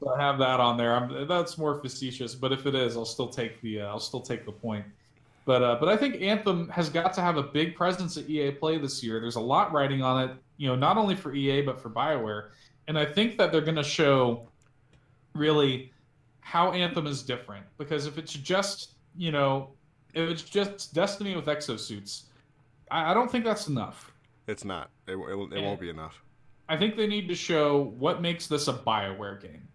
I have that on there. That's more facetious, but if it is, I'll still take the point. But I think Anthem has got to have a big presence at EA Play this year. There's a lot riding on it, not only for EA but for BioWare. And I think that they're going to show really how Anthem is different. Because if it's just Destiny with exosuits, I don't think that's enough. It's not. It won't be enough. I think they need to show what makes this a BioWare game.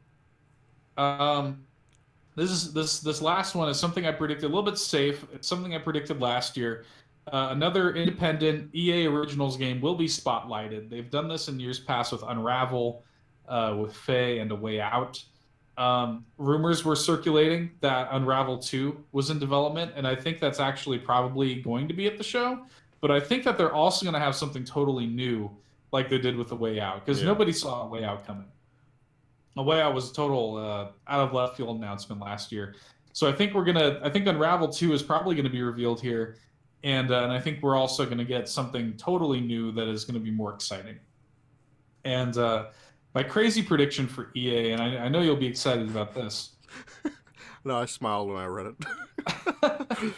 This last one is something I predicted, a little bit safe. It's something I predicted last year. Another independent EA Originals game will be spotlighted. They've done this in years past with Unravel, with Faye, and A Way Out. Rumors were circulating that Unravel 2 was in development, and I think that's actually probably going to be at the show. But I think that they're also going to have something totally new, like they did with A Way Out, because nobody saw A Way Out coming. A Way Out was a total out of left field announcement last year. So I think Unravel 2 is probably going to be revealed here. And I think we're also going to get something totally new that is going to be more exciting. And my crazy prediction for EA, and I know you'll be excited about this. No, I smiled when I read it.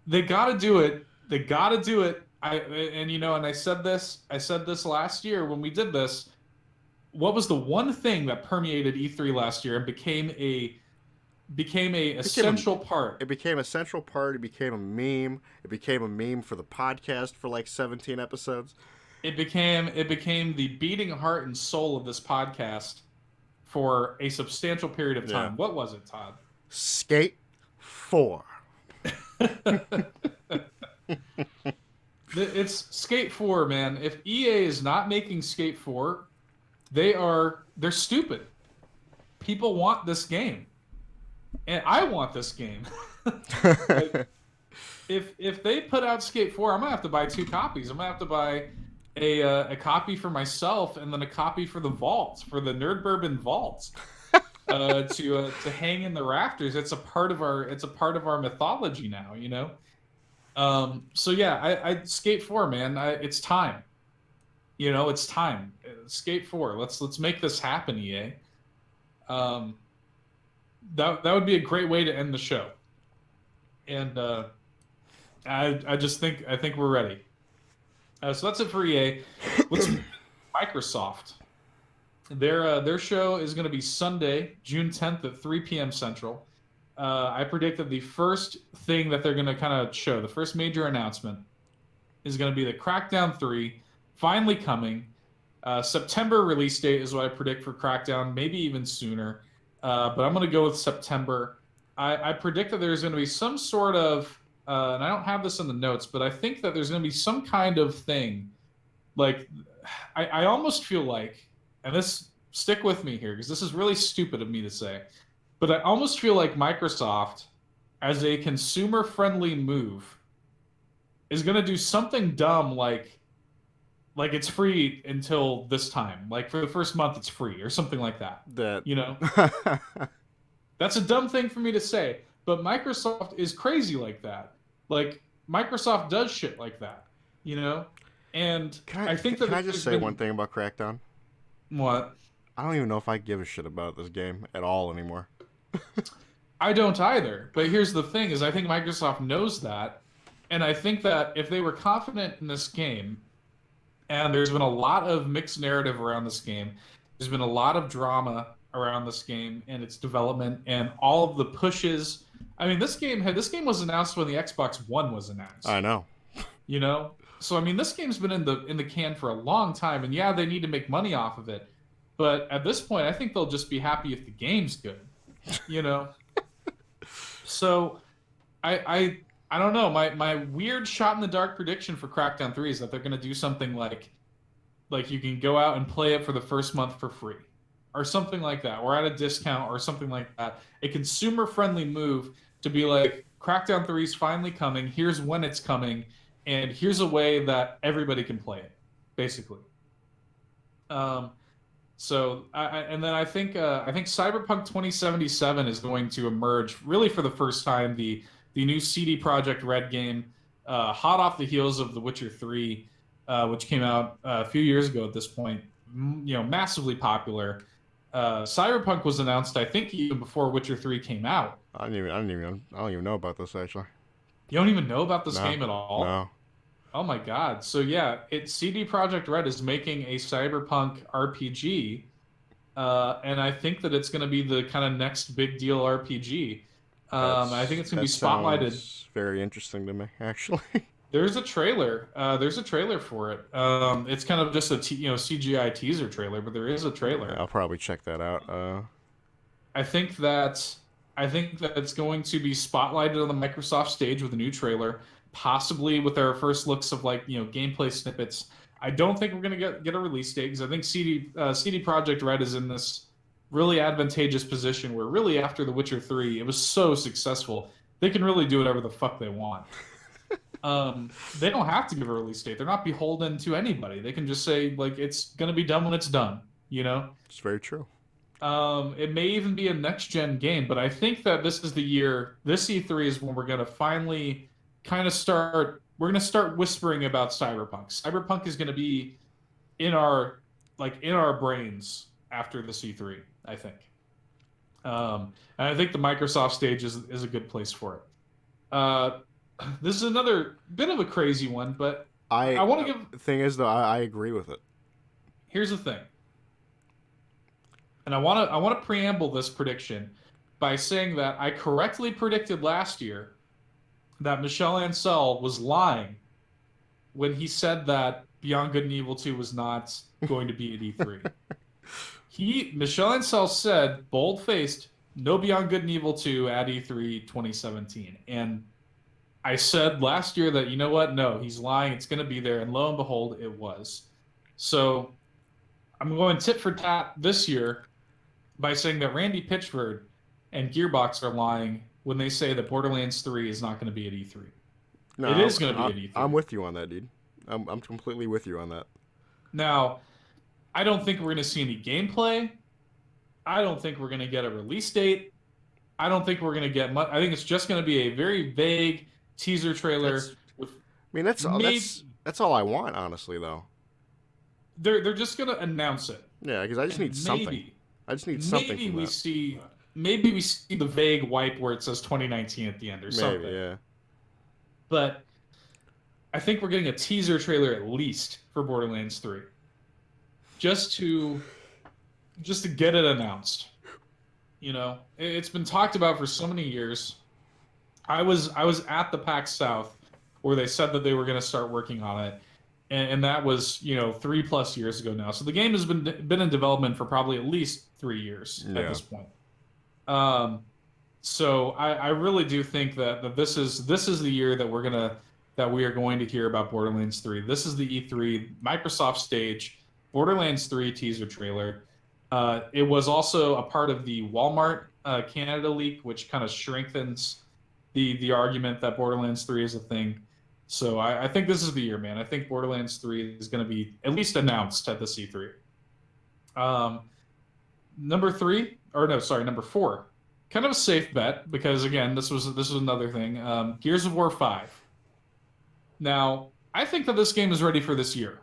They got to do it. They got to do it. And I said this last year when we did this. What was the one thing that permeated E3 last year and became a essential part? It became a central part. It became a meme. It became a meme for the podcast for 17 episodes. it became the beating heart and soul of this podcast for a substantial period of time. Yeah. What was it, Todd? Skate 4. It's Skate 4, man. If EA is not making Skate 4, they're stupid. People want this game. And I want this game. Like, if they put out Skate 4, I'm gonna have to buy 2 copies. I'm gonna have to buy a copy for myself and then a copy for the vaults, for the Nerd Bourbon vaults. To hang in the rafters. It's a part of our mythology now, you know. So yeah, I Skate 4, man. It's time. You know, it's time. Skate 4. Let's make this happen, EA. That would be a great way to end the show. And I think we're ready. So that's it for EA. Let's Microsoft. Their show is going to be Sunday, June 10th at 3 p.m. Central. I predict that the first thing that they're going to kind of show, the first major announcement, is going to be the Crackdown 3, finally coming. September release date is what I predict for Crackdown, maybe even sooner. But I'm going to go with September. I predict that there's going to be some sort of, and I don't have this in the notes, but I think that there's going to be some kind of thing. Like, I almost feel like, and this, stick with me here, because this is really stupid of me to say, but I almost feel like Microsoft, as a consumer-friendly move, is going to do something dumb like it's free until this time. Like, for the first month, it's free, or something like that. You know? That's a dumb thing for me to say, but Microsoft is crazy like that. Like, Microsoft does shit like that, you know? And I think that... Can I just say one thing about Crackdown? What? I don't even know if I give a shit about this game at all anymore. I don't either. But here's the thing, is I think Microsoft knows that. And I think that if they were confident in this game, and there's been a lot of mixed narrative around this game, there's been a lot of drama around this game and its development and all of the pushes. I mean, this game was announced when the Xbox One was announced. I know. You know? So I mean, this game's been in the can for a long time, and yeah, they need to make money off of it. But at this point, I think they'll just be happy if the game's good. You know? So I don't know. My weird shot in the dark prediction for Crackdown 3 is that they're gonna do something like you can go out and play it for the first month for free. Or something like that, or at a discount, or something like that. A consumer-friendly move to be like, Crackdown 3 is finally coming, here's when it's coming, and here's a way that everybody can play it, basically. So I think Cyberpunk 2077 is going to emerge really for the first time. The new CD Projekt Red game, hot off the heels of The Witcher 3, which came out a few years ago at this point, you know, massively popular. Cyberpunk was announced, I think, even before Witcher 3 came out. I don't even know about this, actually. You don't even know about this game at all? No. Oh my god. So yeah, CD Projekt Red is making a Cyberpunk RPG, and I think that it's going to be the kind of next big deal RPG. I think it's going to be spotlighted. Sounds very interesting to me, actually. There's a trailer. There's a trailer for it. It's kind of just a CGI teaser trailer, but there is a trailer. I'll probably check that out. I think that it's going to be spotlighted on the Microsoft stage with a new trailer, possibly with our first looks of gameplay snippets. I don't think we're going to get a release date, because I think CD Projekt Red is in this really advantageous position where really after The Witcher 3, it was so successful, they can really do whatever the fuck they want. They don't have to give a release date. They're not beholden to anybody. They can just say, like, it's going to be done when it's done, you know? It's very true. It may even be a next-gen game, but I think that this is the year, this E3 is when we're going to finally kind of start whispering about Cyberpunk. Cyberpunk is going to be in our brains after this E3, I think. And I think the Microsoft stage is a good place for it. This is another bit of a crazy one, but I want to give... The thing is, though, I agree with it. Here's the thing. And I want to preamble this prediction by saying that I correctly predicted last year that Michel Ancel was lying when he said that Beyond Good and Evil 2 was not going to be at E3. Michel Ancel said, bold-faced, no Beyond Good and Evil 2 at E3 2017. And I said last year that, you know what? No, he's lying. It's going to be there. And lo and behold, it was. So I'm going tit for tat this year by saying that Randy Pitchford and Gearbox are lying when they say that Borderlands 3 is not going to be at E3. No, it is going to be at E3. I'm with you on that, dude. I'm completely with you on that. Now, I don't think we're going to see any gameplay. I don't think we're going to get a release date. I don't think we're going to get much. I think it's just going to be a very vague teaser trailer. That's all I want, honestly, though. They're just going to announce it. Yeah, because I just need something. I just need something. Maybe we see the vague wipe where it says 2019 at the end or something. Maybe, yeah. But I think we're getting a teaser trailer at least for Borderlands 3. Just to get it announced. You know, it's been talked about for so many years. I was at the PAX South where they said that they were going to start working on it, and that was 3+ years ago now. So the game has been in development for probably at least 3 years at this point. So I really do think that this is the year that we are going to hear about Borderlands 3. This is the E3 Microsoft stage Borderlands 3 teaser trailer. It was also a part of the Walmart Canada leak, which kind of strengthens the argument that Borderlands 3 is a thing. So I think this is the year, man. I think Borderlands 3 is going to be at least announced at the C3. Number 4. Kind of a safe bet because, again, this was another thing. Gears of War 5. Now, I think that this game is ready for this year.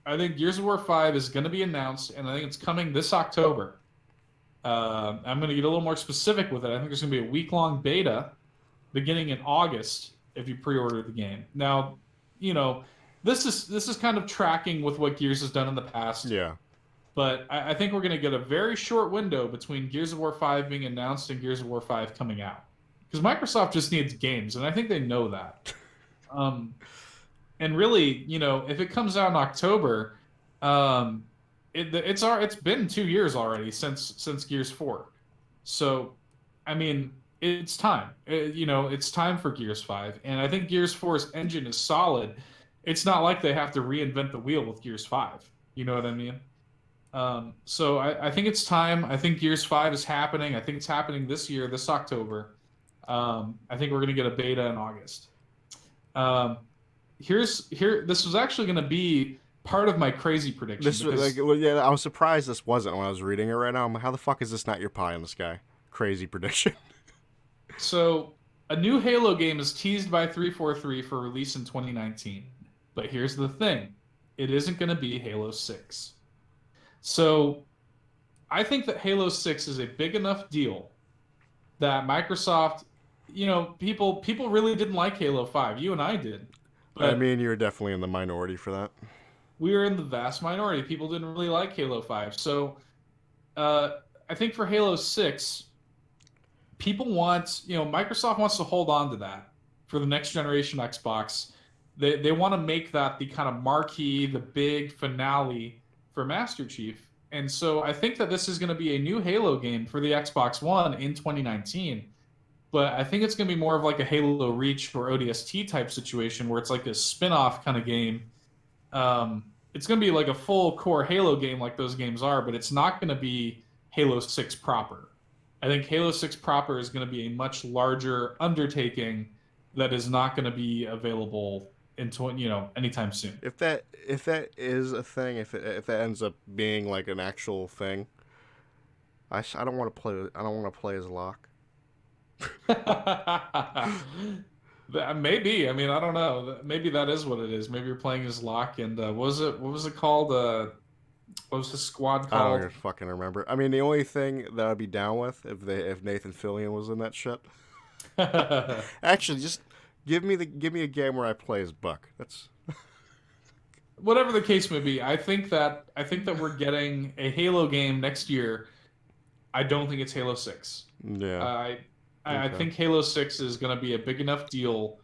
I think Gears of War 5 is going to be announced, and I think it's coming this October. I'm going to get a little more specific with it. I think there's going to be a week-long beta beginning in August if you pre-order the game. Now, this is kind of tracking with what Gears has done in the past. Yeah. But I think we're going to get a very short window between Gears of War 5 being announced and Gears of War 5 coming out. Because Microsoft just needs games, and I think they know that. And really, if it comes out in October, it's been 2 years already since Gears 4. So, I mean, it's time. It's time for Gears 5. And I think Gears 4's engine is solid. It's not like they have to reinvent the wheel with Gears 5. You know what I mean? So I think it's time. I think Gears 5 is happening. I think it's happening this year, this October. I think we're going to get a beta in August. This was actually going to be part of my crazy prediction. I was surprised this wasn't when I was reading it right now. I'm like, how the fuck is this not your pie in the sky? Crazy prediction. So, a new Halo game is teased by 343 for release in 2019. But here's the thing. It isn't going to be Halo 6. So, I think that Halo 6 is a big enough deal that Microsoft, people really didn't like Halo 5. You and I did. But I mean, you're definitely in the minority for that. We were in the vast minority. People didn't really like Halo 5. So, I think for Halo 6, Microsoft wants to hold on to that for the next generation Xbox. They want to make that the kind of marquee, the big finale for Master Chief. And so I think that this is going to be a new Halo game for the Xbox One in 2019. But I think it's going to be more of like a Halo Reach or ODST type situation where it's like a spin-off kind of game. It's going to be like a full core Halo game like those games are, but it's not going to be Halo 6 proper. I think Halo 6 proper is going to be a much larger undertaking that is not going to be available anytime soon. If that is a thing, if that ends up being like an actual thing, I don't want to play. I don't want to play as Locke. Maybe. I mean, I don't know. Maybe that is what it is. Maybe you're playing as Locke. And what was it called? What was the squad called? I don't even fucking remember. I mean, the only thing that I'd be down with if Nathan Fillion was in that shit. Actually, just give me a game where I play as Buck. That's whatever the case may be. I think that we're getting a Halo game next year. I don't think it's Halo 6. Yeah. I think Halo 6 is going to be a big enough deal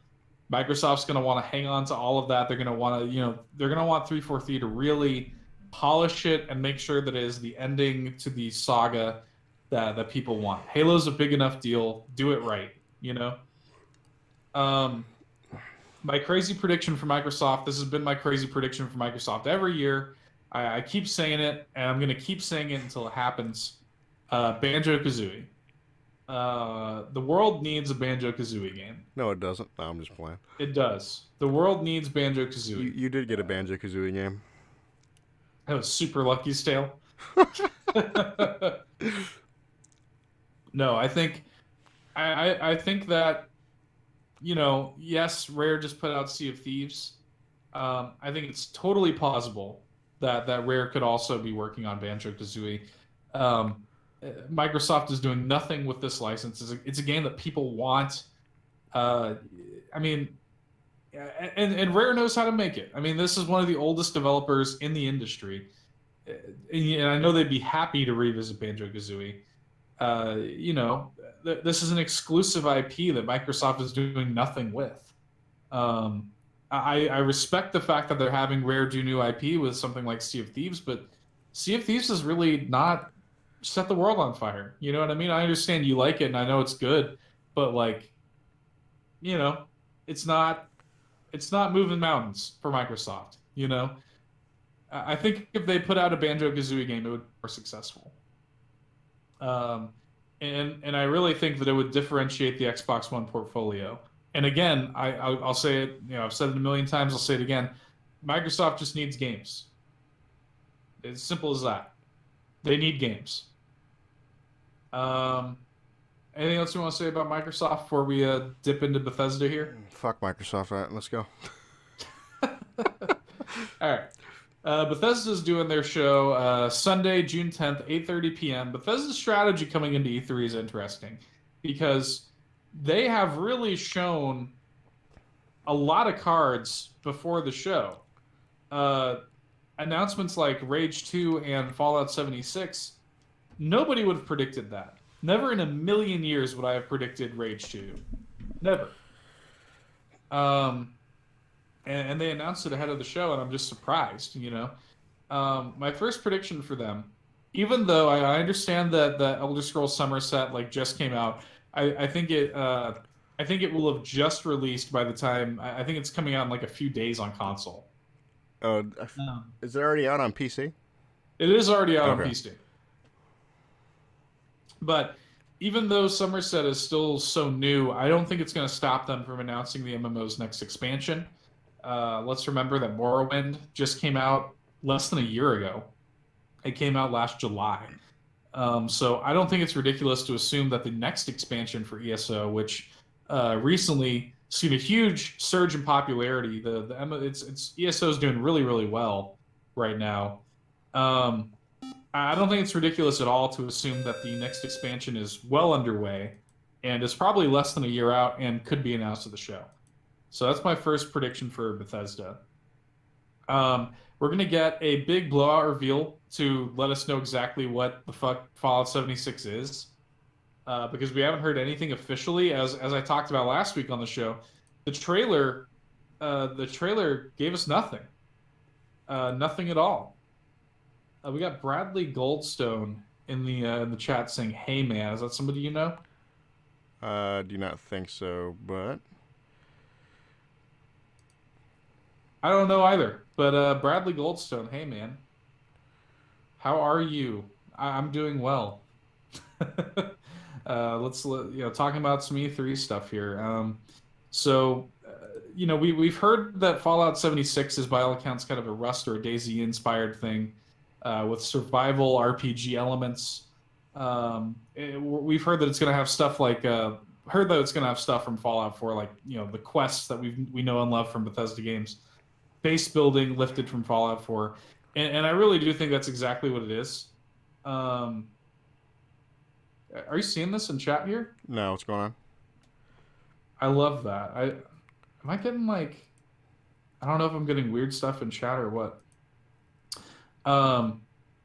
Microsoft's going to want to hang on to all of that. They're going to want to, they're going to want 343 to really polish it and make sure that it is the ending to the saga that people want. Halo's a big enough deal. Do it right, My crazy prediction for Microsoft, this has been my crazy prediction for Microsoft every year. I keep saying it, and I'm going to keep saying it until it happens. Banjo-Kazooie. The world needs a Banjo-Kazooie game. No, it doesn't. No, I'm just playing. It does. The world needs Banjo-Kazooie. You did get a Banjo-Kazooie game. That was Super Lucky's Tale. No, I think that, yes, Rare just put out Sea of Thieves. I think it's totally plausible that Rare could also be working on Banjo-Kazooie. Microsoft is doing nothing with this license. It's a game that people want. And Rare knows how to make it. I mean, this is one of the oldest developers in the industry. And I know they'd be happy to revisit Banjo-Kazooie. This is an exclusive IP that Microsoft is doing nothing with. I respect the fact that they're having Rare do new IP with something like Sea of Thieves, but Sea of Thieves is really not set the world on fire. You know what I mean? I understand you like it, and I know it's good, but it's not moving mountains for Microsoft. I think if they put out a Banjo-Kazooie game, it would be more successful. And I really think that it would differentiate the Xbox One portfolio. And again, I'll say it. I've said it a million times. I'll say it again. Microsoft just needs games. It's simple as that. They need games. Anything else you want to say about Microsoft before we dip into Bethesda here? Fuck Microsoft. All right, let's go. All right. Bethesda's doing their show Sunday, June 10th, 8:30 p.m. Bethesda's strategy coming into E3 is interesting because they have really shown a lot of cards before the show. Announcements like Rage 2 and Fallout 76, nobody would have predicted that. Never in a million years would I have predicted Rage 2. Never. And they announced it ahead of the show, and I'm just surprised, My first prediction for them, even though I understand that the Elder Scrolls Somerset just came out, I think it will have just released by the time. I think it's coming out in a few days on console. Is it already out on PC? It is already out on PC. But even though Somerset is still so new, I don't think it's going to stop them from announcing the MMO's next expansion. Let's remember that Morrowind just came out less than a year ago. It came out last July. So I don't think it's ridiculous to assume that the next expansion for ESO, which recently seen a huge surge in popularity, it's ESO is doing really, really well right now. I don't think it's ridiculous at all to assume that the next expansion is well underway and is probably less than a year out and could be announced at the show. So that's my first prediction for Bethesda. We're going to get a big blowout reveal to let us know exactly what the fuck Fallout 76 is. Because we haven't heard anything officially. As I talked about last week on the show, the trailer gave us nothing. Nothing at all. We got Bradley Goldstone in the chat saying, "Hey man, is that somebody you know?" Do not think so, but I don't know either. But Bradley Goldstone, hey man, how are you? I'm doing well. Let's talking about some E3 stuff here. We've heard that Fallout 76 is by all accounts kind of a Rust or a DayZ inspired thing with survival RPG elements. We've heard that it's going to have stuff like it's going to have stuff from Fallout 4, the quests that we know and love from Bethesda games, base building lifted from Fallout 4, and I really do think that's exactly what it is. Are you seeing this in chat here? No, what's going on? I love that. Am I getting I don't know if I'm getting weird stuff in chat or what.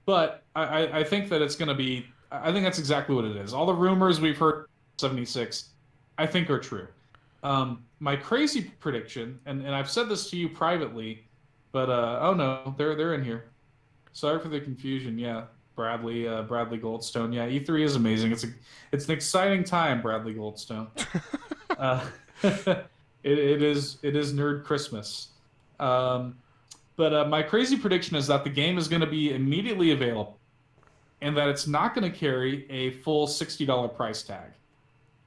But I think that it's going to be. I think that's exactly what it is. All the rumors we've heard 76, I think are true. my crazy prediction, and I've said this to you privately, but oh no, they're in here. Sorry for the confusion. Yeah, Bradley Goldstone. Yeah, E3 is amazing. It's an exciting time, Bradley Goldstone. Uh, it is Nerd Christmas. Um, but my crazy prediction is that the game is going to be immediately available, and that it's not going to carry a full $60 price tag.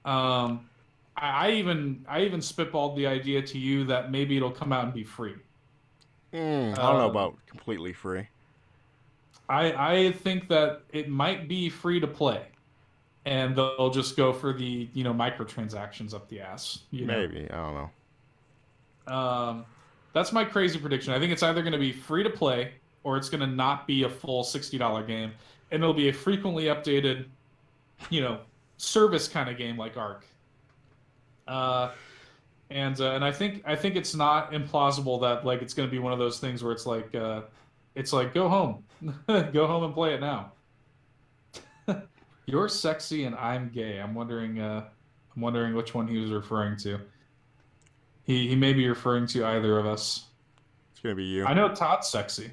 Um, I even spitballed the idea to you that maybe it'll come out and be free. I don't know Um, about completely free. I think that it might be free to play, and they'll just go for the microtransactions up the ass. Maybe, I don't know. Um, that's my crazy prediction. I think it's either going to be free to play or it's going to not be a full $60 game, and it'll be a frequently updated, you know, service kind of game like Ark. Uh, and I think it's not implausible that like it's going to be one of those things where it's like go home, go home and play it now. You're sexy and I'm gay. I'm wondering which one he was referring to. He may be referring to either of us. It's gonna be you. I know Todd's sexy.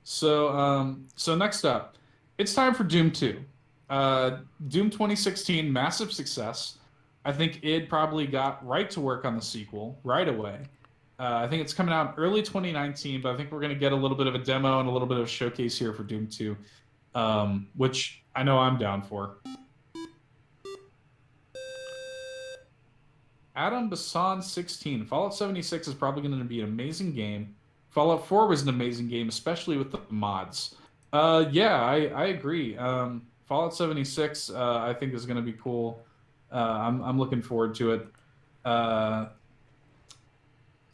So next up, it's time for Doom 2. Doom 2016, massive success. I think id probably got right to work on the sequel right away. I think it's coming out early 2019, but I think we're going to get a little bit of a demo and a little bit of a showcase here for Doom 2, which I know I'm down for. Adam Bassan 16. Fallout 76 is probably going to be an amazing game. Fallout 4 was an amazing game, especially with the mods. Yeah, I agree. Fallout 76, I think is going to be cool. I'm looking forward to it.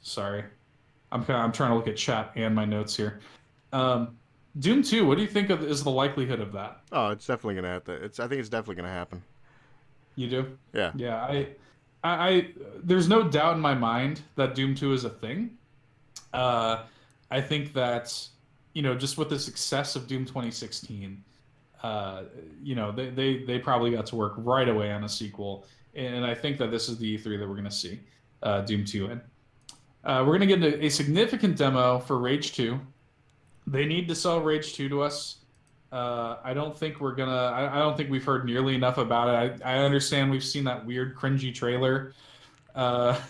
Sorry, I'm trying to look at chat and my notes here. Doom 2. What do you think is the likelihood of that? Oh, it's definitely gonna have to. I think it's definitely gonna happen. You do? Yeah. Yeah. There's no doubt in my mind that Doom 2 is a thing. I think that just with the success of Doom 2016. They probably got to work right away on a sequel, and I think that this is the E3 that we're going to see Doom 2 in. We're going to get a significant demo for Rage 2. They need to sell Rage 2 to us. I don't think I don't think we've heard nearly enough about it. I understand we've seen that weird, cringy trailer. I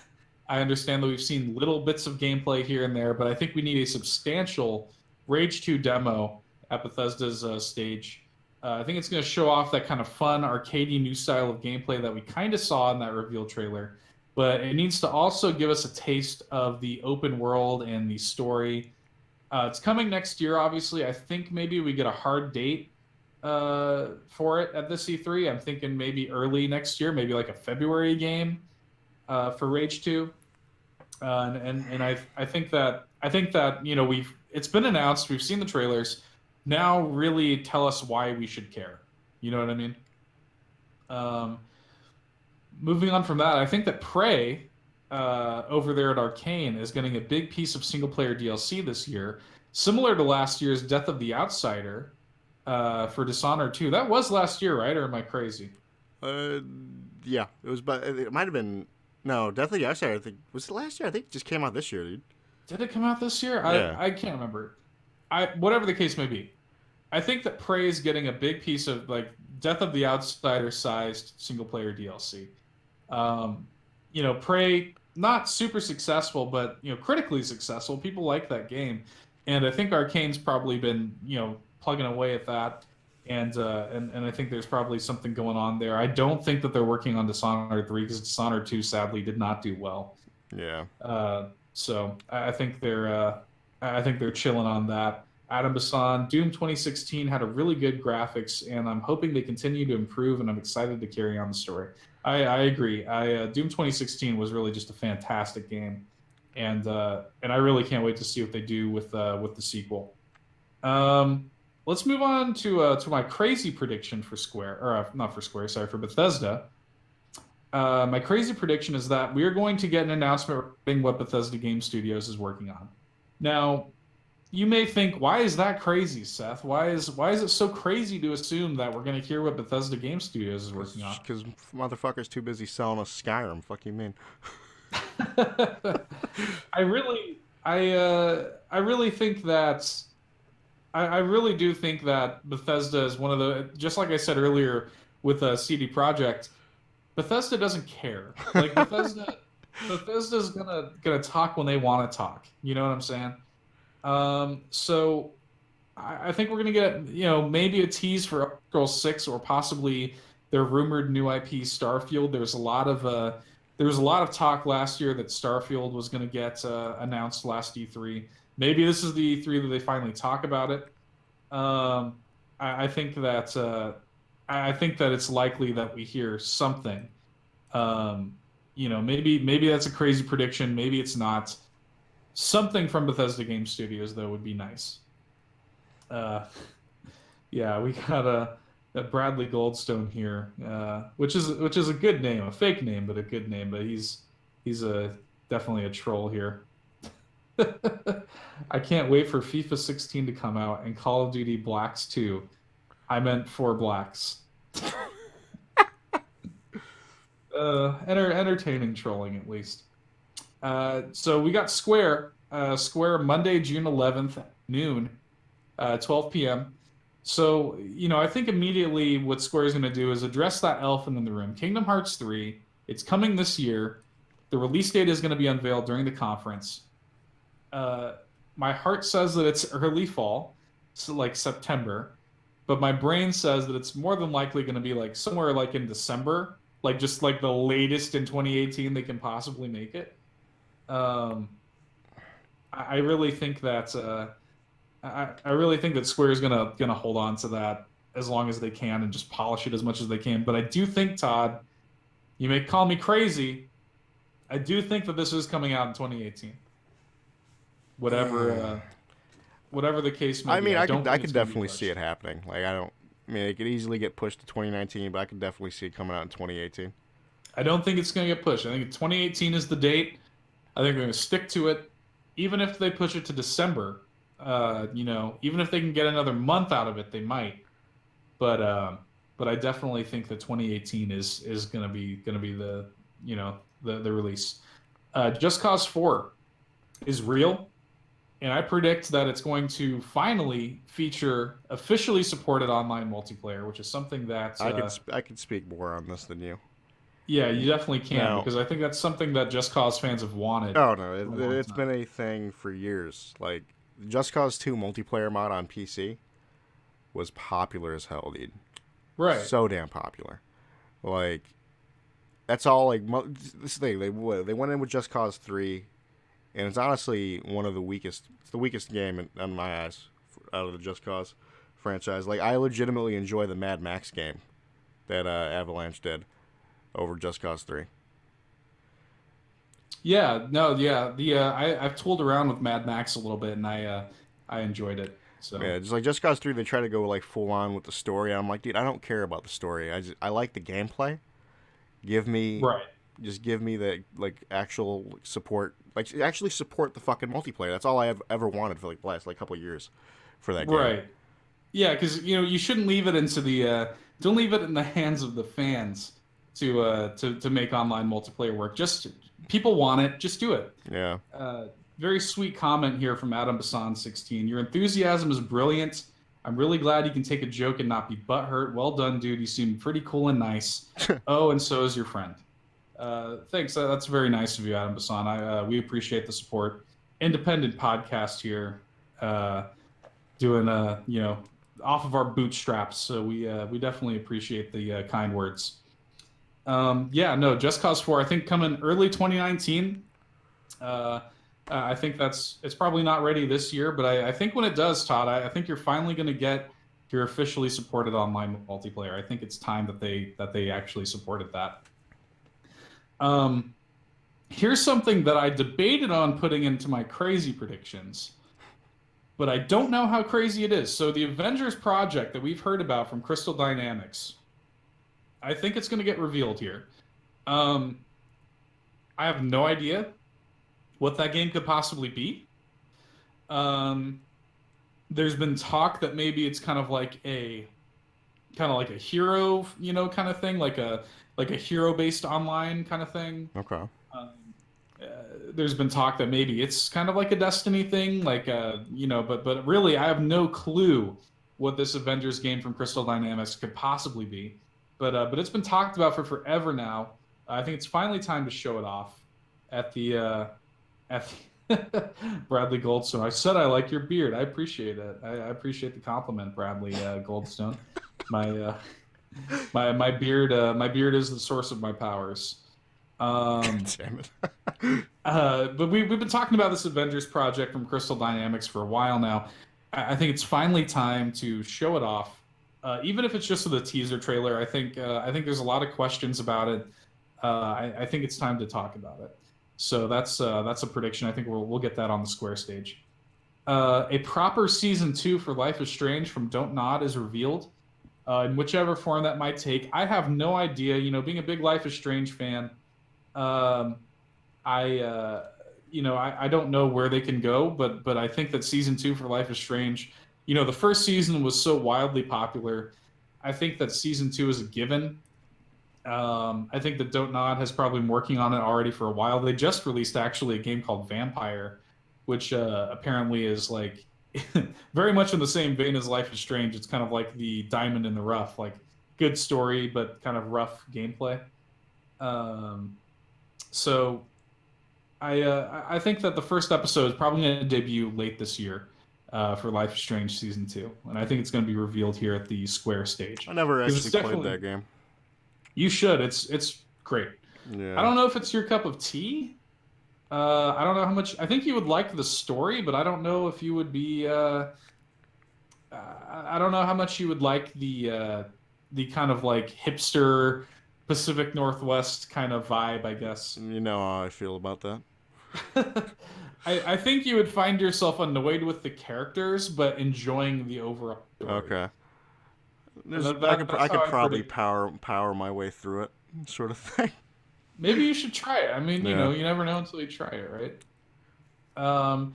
understand that we've seen little bits of gameplay here and there, but I think we need a substantial Rage 2 demo at Bethesda's stage. I think it's going to show off that kind of fun, arcadey new style of gameplay that we kind of saw in that reveal trailer. But it needs to also give us a taste of the open world and the story. It's coming next year, obviously. I think maybe we get a hard date for it at this E3. I'm thinking maybe early next year, maybe like a February game for Rage 2. And I think that it's been announced. We've seen the trailers. Now really tell us why we should care. You know what I mean? Moving on from that, I think that Prey over there at Arcane is getting a big piece of single-player DLC this year, similar to last year's Death of the Outsider for Dishonored 2. That was last year, right? Or am I crazy? Yeah, it was, but it might have been. No, Death of the Outsider, I think, was it last year? I think it just came out this year, dude. Did it come out this year? Yeah. I can't remember. Whatever the case may be. I think that Prey is getting a big piece of like Death of the Outsider sized single player DLC. Prey not super successful, but critically successful. People like that game, and I think Arcane's probably been plugging away at that, and I think there's probably something going on there. I don't think that they're working on Dishonored 3 because Dishonored 2 sadly did not do well. Yeah. So I think they're chilling on that. Adam Bassan, Doom 2016 had a really good graphics, and I'm hoping they continue to improve, and I'm excited to carry on the story. I agree. Doom 2016 was really just a fantastic game, and I really can't wait to see what they do with the sequel. Let's move on to my crazy prediction for Square, or not for Square, sorry, for Bethesda. My crazy prediction is that we are going to get an announcement regarding what Bethesda Game Studios is working on. Now, you may think, why is that crazy, Seth? Why is it so crazy to assume that we're going to hear what Bethesda Game Studios is working on? Because motherfuckers too busy selling us Skyrim. Fuck you mean? I really think that I really do think that Bethesda is one of the, just like I said earlier with CD Projekt, Bethesda doesn't care. Like Bethesda's gonna talk when they want to talk. You know what I'm saying? So I think we're gonna get, maybe a tease for Elder Scrolls 6 or possibly their rumored new IP Starfield. There was a lot of talk last year that Starfield was gonna get announced last E3. Maybe this is the E3 that they finally talk about it. I think that it's likely that we hear something. Maybe that's a crazy prediction. Maybe it's not. Something from Bethesda Game Studios though would be nice. Uh, yeah, we got a Bradley Goldstone here, which is a good name, a fake name, but a good name. But he's definitely a troll here. I can't wait for FIFA 16 to come out and Call of Duty Blacks 2. I meant for Blacks. Entertaining trolling at least. So we got Square Monday, June 11th, noon, 12 p.m. So, I think immediately what Square is going to do is address that elephant in the room. Kingdom Hearts 3, it's coming this year. The release date is going to be unveiled during the conference. My heart says that it's early fall, so like September, but my brain says that it's more than likely going to be like somewhere like in December, like just like the latest in 2018 they can possibly make it. I really think that I really think that Square is gonna hold on to that as long as they can and just polish it as much as they can. But I do think, Todd, you may call me crazy, I do think that this is coming out in 2018. Whatever the case may be. I could definitely see it happening. Like it could easily get pushed to 2019, but I could definitely see it coming out in 2018. I don't think it's going to get pushed. I think 2018 is the date. I think they're going to stick to it, even if they push it to December. Even if they can get another month out of it, they might. But I definitely think that 2018 is going to be the the release. Just Cause 4 is real, and I predict that it's going to finally feature officially supported online multiplayer, which is something that I could speak more on this than you. Yeah, you definitely can, because I think that's something that Just Cause fans have wanted. Oh no, it's been a thing for years. Like Just Cause 2 multiplayer mod on PC was popular as hell, dude. Right. So damn popular. Like that's all. Like this thing, they went in with Just Cause 3, and it's honestly one of the weakest. It's the weakest game in my eyes out of the Just Cause franchise. Like I legitimately enjoy the Mad Max game that Avalanche did over Just Cause 3. Yeah, no, yeah. I've tooled around with Mad Max a little bit, and I enjoyed it. So yeah, just like Just Cause 3, they try to go like full on with the story. And I'm like, dude, I don't care about the story. I like the gameplay. Give me the like actual support, like actually support the fucking multiplayer. That's all I have ever wanted for like the last like couple of years for that game. Right. Yeah, because you shouldn't leave it into the don't leave it in the hands of the fans to make online multiplayer work. Just people want it, just do it. Yeah. Very sweet comment here from Adam Basan 16. Your enthusiasm is brilliant. I'm really glad you can take a joke and not be butthurt. Well done, dude. You seem pretty cool and nice. Oh, and so is your friend. Thanks. That's very nice of you, Adam Basan. We appreciate the support. Independent podcast here, doing off of our bootstraps. So we definitely appreciate the kind words. Just Cause 4, I think coming early 2019. I think it's probably not ready this year, but I think when it does, Todd, I think you're finally going to get your officially supported online multiplayer. I think it's time that they actually supported that. Here's something that I debated on putting into my crazy predictions, but I don't know how crazy it is. So the Avengers project that we've heard about from Crystal Dynamics, I think it's going to get revealed here. I have no idea what that game could possibly be. There's been talk that maybe it's kind of like a hero, kind of thing, like a hero based online kind of thing. Okay. Um, uh, there's been talk that maybe it's kind of like a Destiny thing, but really, I have no clue what this Avengers game from Crystal Dynamics could possibly be. But it's been talked about for forever now. I think it's finally time to show it off at at Bradley Goldstone. I said I like your beard. I appreciate it. I appreciate the compliment, Bradley Goldstone. My my beard is the source of my powers. Um, Damn it. but we've been talking about this Avengers project from Crystal Dynamics for a while now. I think it's finally time to show it off, even if it's just with a teaser trailer. I think there's a lot of questions about it. I think it's time to talk about it. So that's a prediction. I think we'll get that on the Square stage. A proper season 2 for Life is Strange from Don't Nod is revealed, in whichever form that might take. I have no idea. Being a big Life is Strange fan, um, I don't know where they can go, but I think that season 2 for Life is Strange, the first season was so wildly popular. I think that season 2 is a given. I think that Don't Nod has probably been working on it already for a while. They just released actually a game called Vampire, which apparently is like very much in the same vein as Life is Strange. It's kind of like the diamond in the rough, like good story but kind of rough gameplay. Um, so I think that the first episode is probably going to debut late this year for Life is Strange season 2, and I think it's going to be revealed here at the Square stage. I never 'Cause actually played that game. You should. It's great. I Yeah. don't know if it's your cup of tea. I don't know how much. I think you would like the story, but I don't know if you would be. I don't know how much you would like the kind of like hipster Pacific Northwest kind of vibe, I guess. You know how I feel about that. I think you would find yourself annoyed with the characters, but enjoying the overall story. Okay. That's I could how I probably predict. power my way through it, sort of thing. Maybe you should try it. I mean, Yeah. you never know until you try it, right? Um,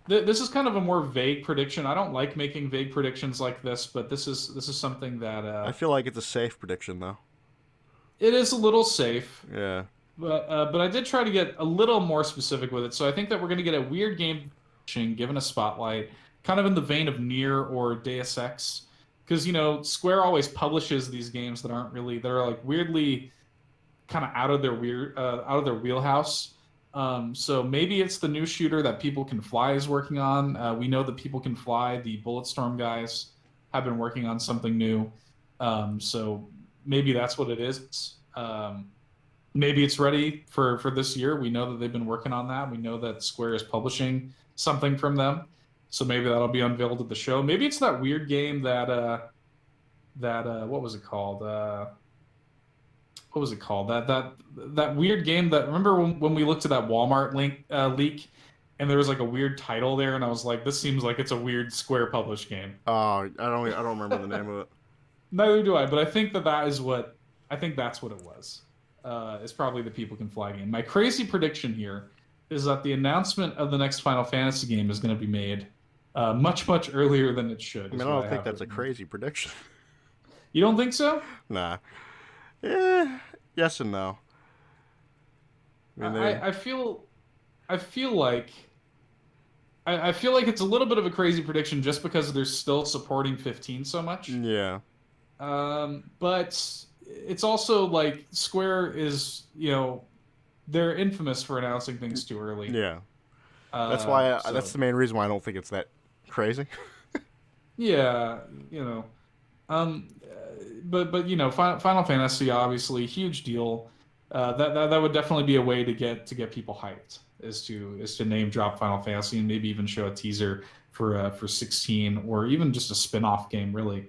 this is kind of a more vague prediction. I don't like making vague predictions like this, but this is something that I feel like it's a safe prediction though. it is a little safe. Yeah. But I did try to get a little more specific with it. So I think that we're going to get a weird game given a spotlight, kind of in the vein of Nier or Deus Ex, because Square always publishes these games that are like weirdly kind of out of their wheelhouse. So maybe it's the new shooter that People Can Fly is working on. We know that People Can Fly, the Bulletstorm guys, have been working on something new. So maybe that's what it is. Maybe it's ready for this year. We know that they've been working on that. We know that Square is publishing something from them. So maybe that'll be unveiled at the show. Maybe it's that weird game that what was it called? What was it called? That weird game that, remember when we looked at that Walmart leak, and there was like a weird title there, and I was like, this seems like it's a weird Square published game. Oh, I don't remember the name of it. Neither do I, but I think that's what it was. It's probably the People Can Fly game. My crazy prediction here is that the announcement of the next Final Fantasy game is going to be made much earlier than it should. I mean, I don't think that's a crazy prediction. You don't think so? Nah. Yes and no. I mean, I feel like I feel like it's a little bit of a crazy prediction just because they're still supporting 15 so much. yeah. But it's also like Square is, they're infamous for announcing things too early. Yeah. That's why. So, That's the main reason why I don't think it's that crazy. yeah, um, but Final Fantasy obviously huge deal. That would definitely be a way to get people hyped is to name drop Final Fantasy and maybe even show a teaser for 16 or even just a spin-off game really.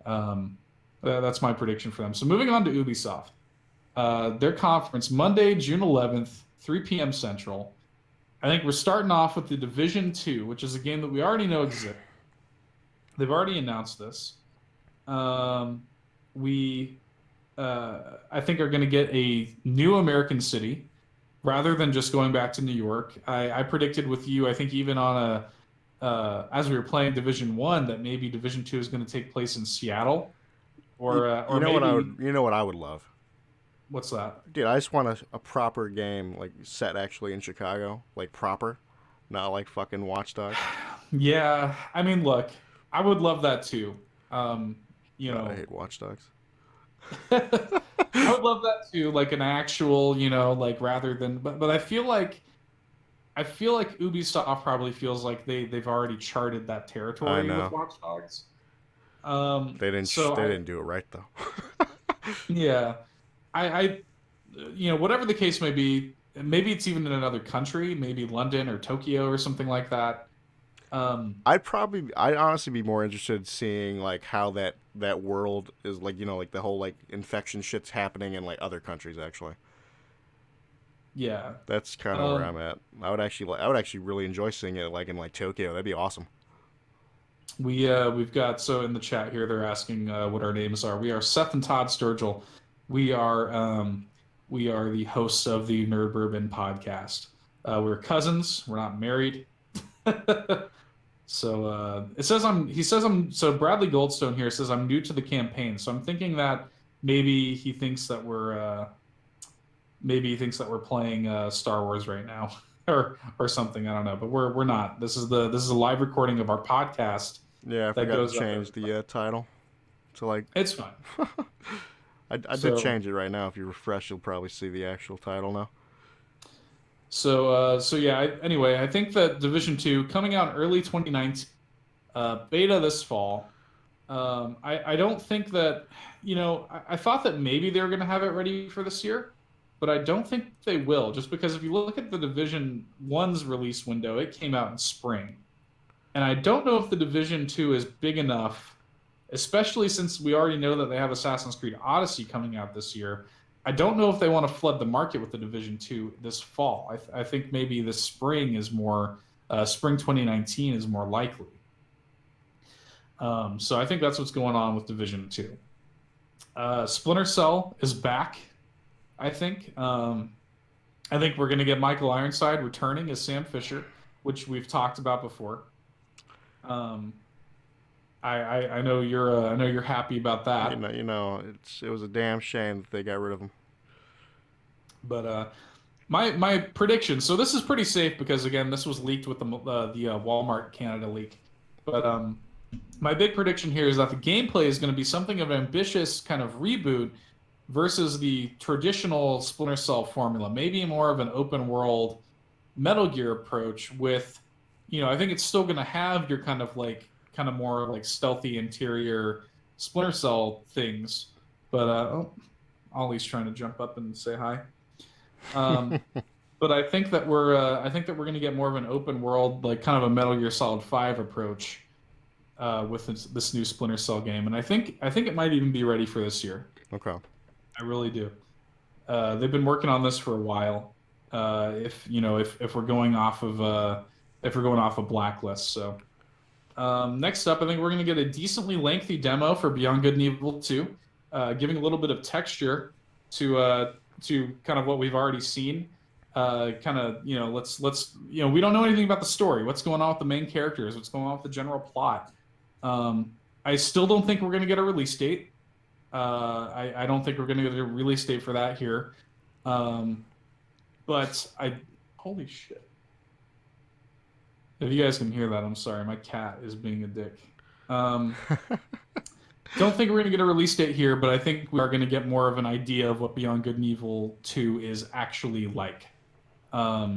That's my prediction for them. So moving on to Ubisoft, their conference Monday, June 11th, 3 p.m. Central. I think we're starting off with the Division 2, which is a game that we already know exists. They've already announced this. We, I think, are going to get a new American city rather than just going back to New York. I predicted with you, I think even on as we were playing Division One, that maybe Division Two is going to take place in Seattle, You or know what I would? maybe You know what I would love, what's that? dude. I just want a proper game like set actually in Chicago, like proper, not like fucking Watch Dogs. Yeah, I mean, look, I would love that too. You God, I know, hate Watch Dogs. I would love that too, like an actual, like rather than, but I feel like Ubisoft probably feels like they've already charted that I territory with know Watch Dogs. they So didn't do it right though. yeah, I whatever the case may be, maybe it's even in another country, maybe London or Tokyo or something like that. Um, I'd honestly be more interested in seeing like how that world is like like the whole like infection shit's happening in like other countries actually. yeah. That's kind of where Um, I'm at. I would actually really enjoy seeing it like in like Tokyo. That'd be awesome. we've got so in the chat here they're asking what our names are. We are Seth and Todd Sturgill. We are um, we are the hosts of the Nerd Bourbon podcast. We're cousins. We're not married. So it says he says I'm so Bradley Goldstone here says I'm new to the campaign. So I'm thinking that maybe he thinks that we're playing Star Wars right now or something. I don't know, but we're not. This is a live recording of our podcast Yeah, I that forgot to goes up change every the Friday. title to like. It's fine. I did So change it right now. If you refresh, you'll probably see the actual title now. so yeah. Anyway, I think that Division Two coming out early 2019, beta this fall. I don't think that I thought that maybe they were going to have it ready for this year, but I don't think they will. Just because if you look at the Division One's release window, it came out in spring. And I don't know if the Division 2 is big enough, especially since we already know that they have Assassin's Creed Odyssey coming out this year. I don't know if they want to flood the market with the Division 2 this fall. I think maybe this spring is more, spring 2019 is more likely. So I think that's what's going on with Division 2. Splinter Cell is back, I think. I think we're going to get Michael Ironside returning as Sam Fisher, which we've talked about before. Um, I know you're happy about that, It was a damn shame that they got rid of him. but my prediction. So this is pretty safe because again, this was leaked with the Walmart Canada leak. But my big prediction here is that the gameplay is going to be something of an ambitious kind of reboot versus the traditional Splinter Cell formula. Maybe more of an open world Metal Gear approach with, I think it's still going to have your kind of more like stealthy interior Splinter Cell things. But Ollie's trying to jump up and say hi. Um, but I think that we're going to get more of an open world, like kind of a Metal Gear Solid 5 approach with this new Splinter Cell game, and I think it might even be ready for this year. Okay. I really do. They've been working on this for a while. If we're going off of Blacklist, so next up, I think we're going to get a decently lengthy demo for Beyond Good and Evil 2, giving a little bit of texture to kind of what we've already seen. Kind of let's we don't know anything about the story. What's going on with the main characters? What's going on with the general plot? I still don't think we're going to get a release date. I don't think we're going to get a release date for that here. But holy shit. If you guys can hear that, I'm sorry. My cat is being a dick. Don't think we're going to get a release date here, but I think we are going to get more of an idea of what Beyond Good and Evil 2 is actually like.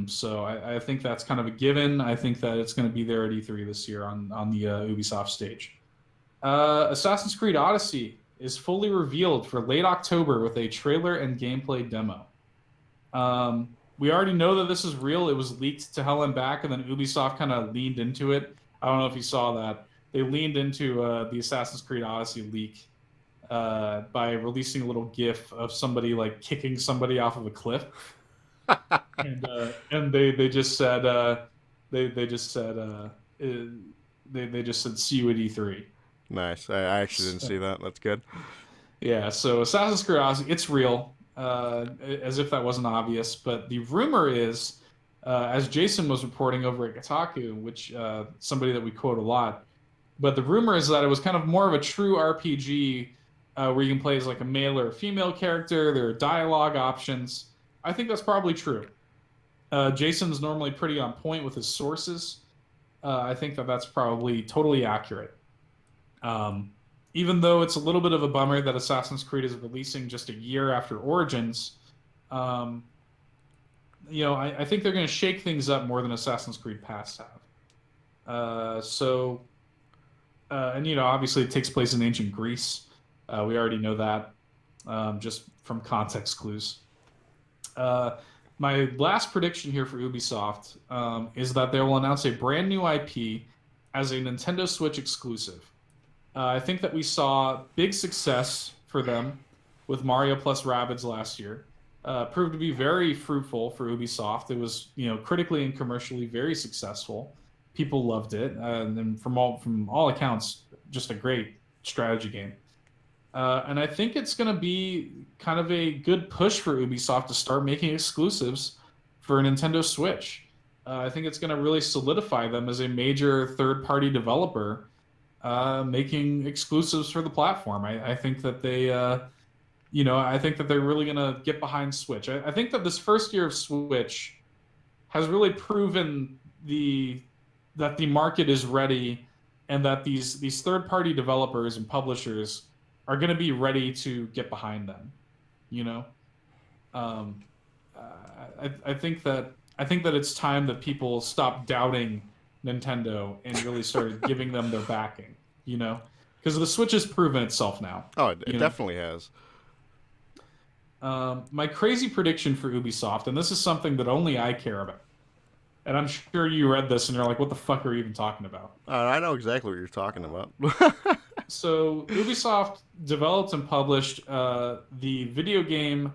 So I think that's kind of a given. I think that it's going to be there at E3 this year on the Ubisoft stage. Assassin's Creed Odyssey is fully revealed for late October with a trailer and gameplay demo. We already know that this is real. It was leaked to hell and back, and then Ubisoft kind of leaned into it. I don't know if you saw that. They leaned into the Assassin's Creed Odyssey leak by releasing a little GIF of somebody like kicking somebody off of a cliff, and they just said they just said they just said see you at E3. Nice. I actually didn't see that. That's good. Yeah, so Assassin's Creed Odyssey, it's real, as if that wasn't obvious. But the rumor is as Jason was reporting over at Kotaku, which somebody that we quote a lot. But the rumor is that it was kind of more of a true RPG where you can play as like a male or a female character. There are dialogue options. I think that's probably true. Jason's normally pretty on point with his sources. I think that that's probably totally accurate. Um, Even though it's a little bit of a bummer that Assassin's Creed is releasing just a year after Origins, um, I think they're going to shake things up more than Assassin's Creed past have. And obviously it takes place in ancient Greece. We already know that just from context clues. My last prediction here for Ubisoft is that they will announce a brand new IP as a Nintendo Switch exclusive. I think that we saw big success for them with Mario plus Rabbids last year. Proved to be very fruitful for Ubisoft. It was, critically and commercially very successful. People loved it, and from all accounts, just a great strategy game. And I think it's going to be kind of a good push for Ubisoft to start making exclusives for Nintendo Switch. I think it's going to really solidify them as a major third-party developer making exclusives for the platform. I think that I think that they're really going to get behind Switch. I think that this first year of Switch has really proven that the market is ready, and that these third-party developers and publishers are going to be ready to get behind them. Um, I think that it's time that people stop doubting Nintendo and really started giving them their backing. Because the Switch has proven itself now. Oh, it definitely has. My crazy prediction for Ubisoft, and this is something that only I care about, and I'm sure you read this and you're like, what the fuck are you even talking about? I know exactly what you're talking about. So Ubisoft developed and published the video game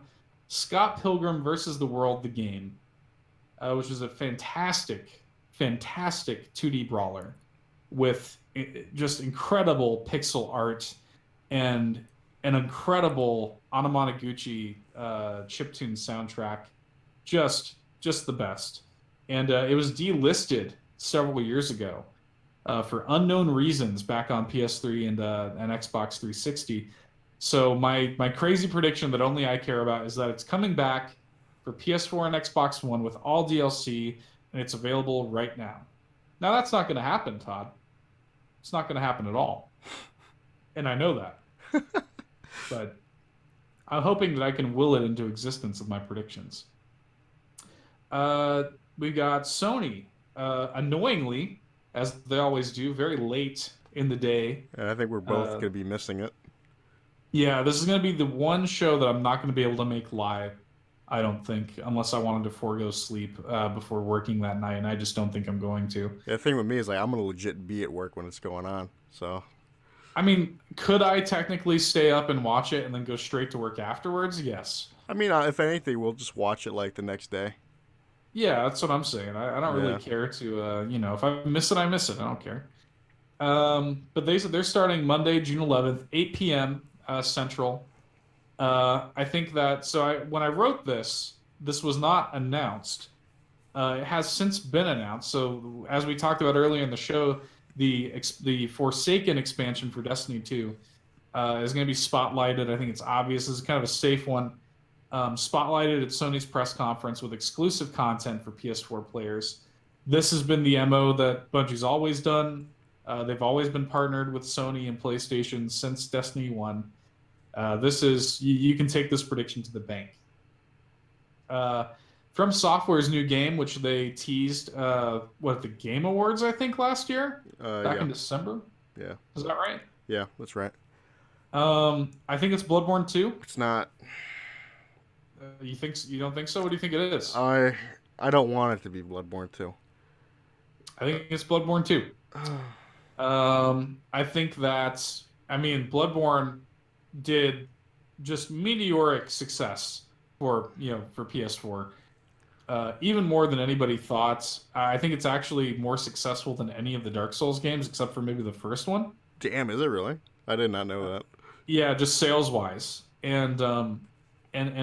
Scott Pilgrim versus the World, the game, which is a fantastic 2D brawler with just incredible pixel art and an incredible Anamanaguchi chiptune soundtrack. Just the best. And it was delisted several years ago for unknown reasons back on PS3 and Xbox 360. So my crazy prediction that only I care about is that it's coming back for PS4 and Xbox One with all DLC, and it's available right now. Now that's not going to happen, Todd. It's not going to happen at all. And I know that. But I'm hoping that I can will it into existence with my predictions. We got Sony, annoyingly, as they always do, very late in the day. And I think we're both going to be missing it. Yeah, this is going to be the one show that I'm not going to be able to make live, I don't think, unless I wanted to forego sleep before working that night, and I just don't think I'm going to. Yeah, the thing with me is I'm going to legit be at work when it's going on, so... I mean, could I technically stay up and watch it and then go straight to work afterwards? Yes. I mean, if anything, we'll just watch it the next day. Yeah, that's what I'm saying. I don't really care to, if I miss it, I miss it. I don't care. But they're starting Monday, June 11th, 8 p.m. Central. I think that, when I wrote this was not announced. It has since been announced. So as we talked about earlier in the show, the Forsaken expansion for Destiny 2 is going to be spotlighted. I think it's obvious. This is kind of a safe one. Spotlighted at Sony's press conference with exclusive content for PS4 players. This has been the MO that Bungie's always done. They've always been partnered with Sony and PlayStation since Destiny 1. This is, you can take this prediction to the bank. From Software's new game, which they teased, at the Game Awards, I think, last year? Back in December? Yeah. Is that right? Yeah, that's right. I think it's Bloodborne 2. It's not. You don't think so? What do you think it is? I don't want it to be Bloodborne 2. I think it's Bloodborne 2. I think that, Bloodborne did just meteoric success for PS4. Even more than anybody thought. I think it's actually more successful than any of the Dark Souls games, except for maybe the first one. Damn, is it really? I did not know that. Yeah, just sales wise, and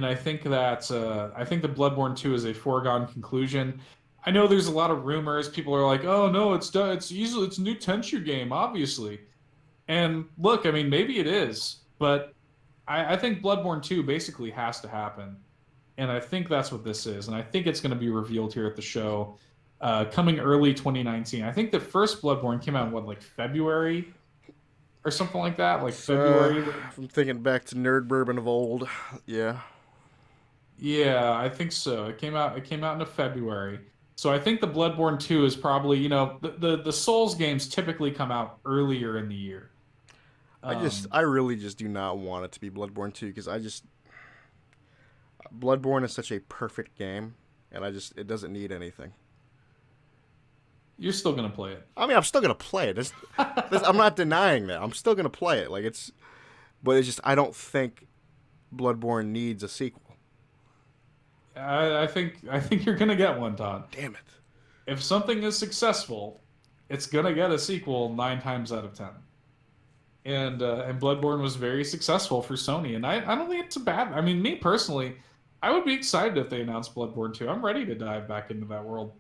I think that I think the Bloodborne 2 is a foregone conclusion. I know there's a lot of rumors. People are like, "Oh no, it's a new Tenchu game, obviously." And look, I mean, maybe it is, but I think Bloodborne 2 basically has to happen. And I think that's what this is. And I think it's going to be revealed here at the show coming early 2019. I think the first Bloodborne came out in what, like February or something like that? Like So, February. if I'm thinking back to Nerd Bourbon of old, yeah. Yeah, I think so. It came out into February. So I think the Bloodborne 2 is probably, the Souls games typically come out earlier in the year. I really just do not want it to be Bloodborne 2 because Bloodborne is such a perfect game, and it doesn't need anything. You're still going to play it. I mean, I'm still gonna play it. I'm not denying that. I'm still gonna play it. But it's just I don't think Bloodborne needs a sequel. I think you're going to get one, Todd. Damn it. If something is successful, it's going to get a sequel 9 times out of 10. And Bloodborne was very successful for Sony, and I don't think it's a bad. I mean, me personally, I would be excited if they announced Bloodborne 2. I'm ready to dive back into that world.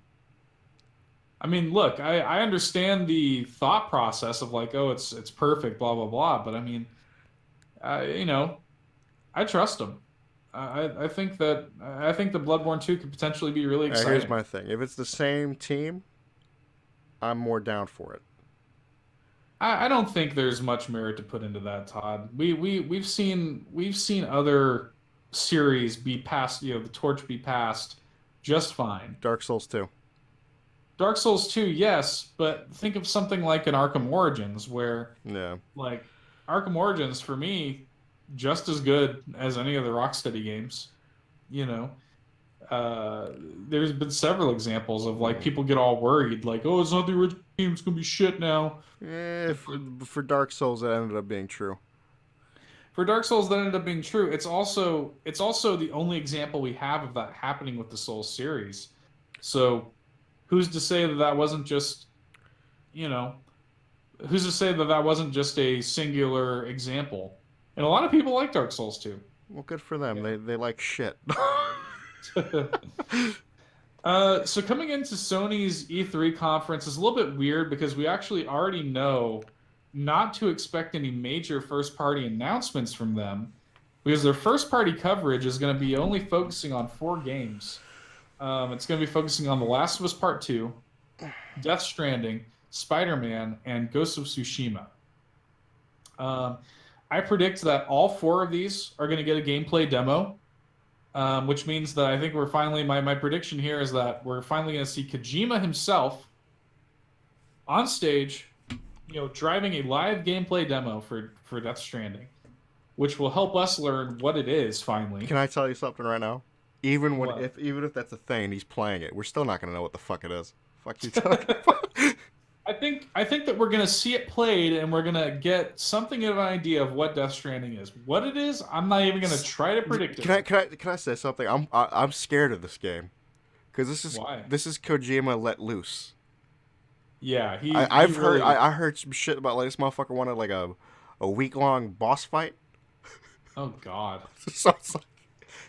I mean, look, I understand the thought process of like, oh, it's perfect, blah blah blah. But I mean, you know, I trust them. I think the Bloodborne 2 could potentially be really Here's exciting. my thing. If it's the same team, I'm more down for it. I don't think there's much merit to put into that, Todd. We've seen other series be passed, the torch be passed just fine. Dark Souls 2. Dark Souls 2, yes, but think of something like an Arkham Origins where Yeah. like Arkham Origins for me just as good as any of the Rocksteady games, you know. There's been several examples of like people get all worried like, "Oh, it's not the original game, it's going to be shit now." For Dark Souls, it ended up being true. For Dark Souls, that ended up being true. It's also the only example we have of that happening with the Souls series. So, who's to say that that wasn't just, you know, who's to say that that wasn't just a singular example? And a lot of people like Dark Souls too. Well, good for them. They like shit. So coming into Sony's E3 conference is a little bit weird because we actually already know not to expect any major first party announcements from them because their first party coverage is going to be only focusing on 4 games. It's going to be focusing on The Last of Us Part 2, Death Stranding, Spider-Man, and Ghost of Tsushima. I predict that all 4 of these are going to get a gameplay demo, which means that I think we're finally, my prediction here is that we're finally going to see Kojima himself on stage, driving a live gameplay demo for Death Stranding, which will help us learn what it is finally. Can I tell you something right now? Even What? if that's a thing and he's playing it, we're still not gonna know what the fuck it is. Fuck you talking about? I think that we're gonna see it played and we're gonna get something of an idea of what Death Stranding is. What it is, I'm not even gonna try to predict it. Can I say something? I'm scared of this game because Why? this is Kojima let loose. Yeah, I've heard really, I heard some shit about like this motherfucker wanted like a week long boss fight. Oh God. So it's like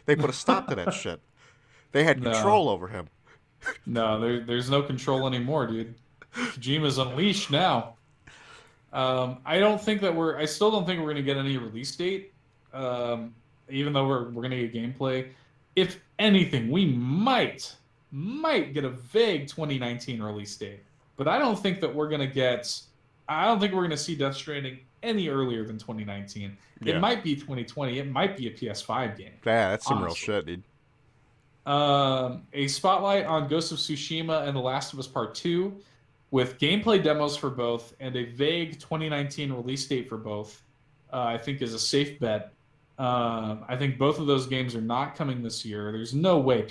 they put a stop to that shit. They had No. control over him. No, there's no control anymore, dude. Kojima's unleashed now. I still don't think we're gonna get any release date. Even though we're gonna get gameplay. If anything, we might get a vague 2019 release date. But I don't think we're gonna see Death Stranding any earlier than 2019. Yeah. It might be 2020. It might be a PS5 game. Yeah, that's some real Honestly. shit, dude. A spotlight on Ghost of Tsushima and The Last of Us Part 2 with gameplay demos for both and a vague 2019 release date for both, I think is a safe bet. I think both of those games are not coming this year. There's no way.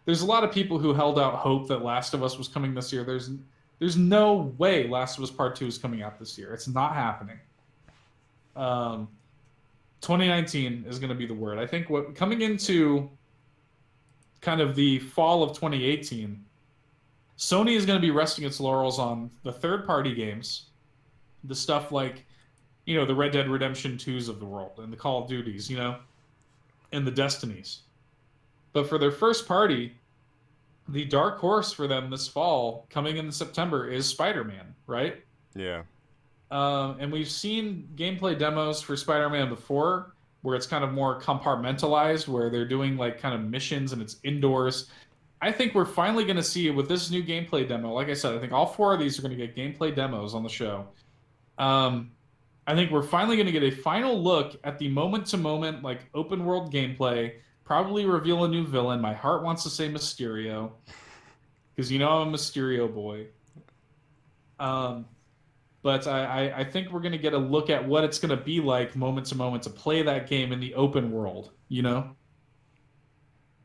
There's a lot of people who held out hope that Last of Us was coming this year. There's no way Last of Us Part 2 is coming out this year. It's not happening. 2019 is going to be the word. I think coming into kind of the fall of 2018, Sony is going to be resting its laurels on the third-party games, the stuff like, the Red Dead Redemption 2s of the world and the Call of Duties, and the Destinies. But for their first party, the dark horse for them this fall, coming in September, is Spider-Man, right? Yeah. And we've seen gameplay demos for Spider-Man before, where it's kind of more compartmentalized, where they're doing like kind of missions and it's indoors. I think we're finally going to see with this new gameplay demo. Like I said, I think all four of these are going to get gameplay demos on the show. I think we're finally going to get a final look at the moment-to-moment, like open world gameplay. Probably reveal a new villain. My heart wants to say Mysterio, because you know I'm a Mysterio boy. But I think we're going to get a look at what it's going to be like moment to moment to play that game in the open world. You know,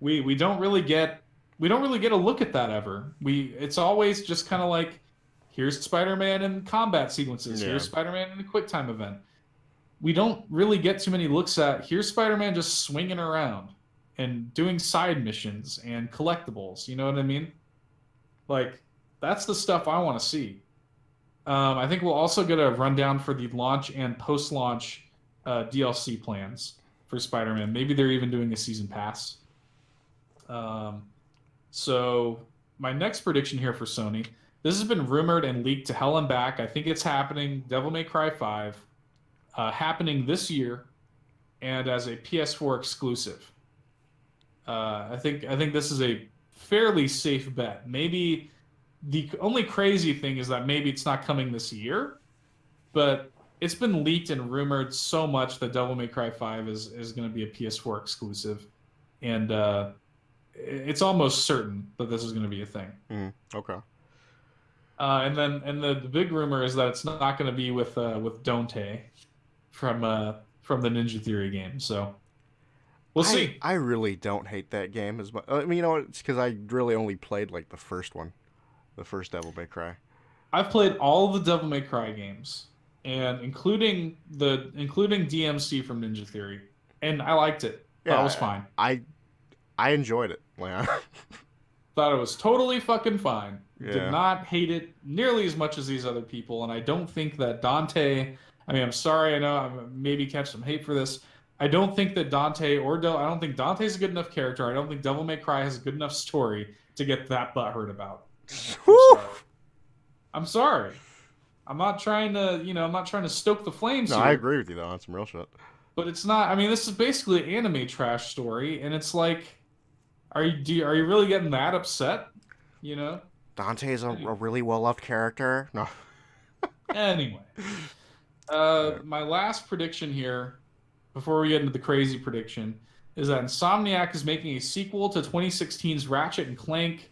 we don't really get a look at that ever. It's always just kind of like, here's Spider-Man in combat sequences. Yeah. Here's Spider-Man in a quick time event. We don't really get too many looks at, here's Spider-Man just swinging around and doing side missions and collectibles. You know what I mean? Like, that's the stuff I want to see. I think we'll also get a rundown for the launch and post-launch DLC plans for Spider-Man. Maybe they're even doing a season pass. So my next prediction here for Sony, this has been rumored and leaked to hell and back. I think it's happening. Devil May Cry 5 happening this year and as a PS4 exclusive. I think this is a fairly safe bet. Maybe the only crazy thing is that maybe it's not coming this year, but it's been leaked and rumored so much that Devil May Cry 5 is going to be a PS4 exclusive, and it's almost certain that this is going to be a thing. Okay. And the big rumor is that it's not going to be with Dante from the Ninja Theory game. So we'll see. I really don't hate that game as much. I mean, you know what? It's because I really only played like the first one, the first Devil May Cry. I've played all the Devil May Cry games, and including DMC from Ninja Theory, and I liked it. Yeah, that was fine. I enjoyed it. Thought it was totally fucking fine. Yeah. Did not hate it nearly as much as these other people, and I don't think that Dante. I mean, I'm sorry. I know I'm maybe catch some hate for this. I don't think that Dante I don't think Dante's a good enough character. I don't think Devil May Cry has a good enough story to get that butthurt about. I'm sorry. I'm not trying to stoke the flames No, here. I agree with you though. On some real shit. But it's not. I mean, this is basically an anime trash story, and it's like, are you really getting that upset? You know, Dante is a really well loved character. No. Anyway, my last prediction here, before we get into the crazy prediction, is that Insomniac is making a sequel to 2016's Ratchet and Clank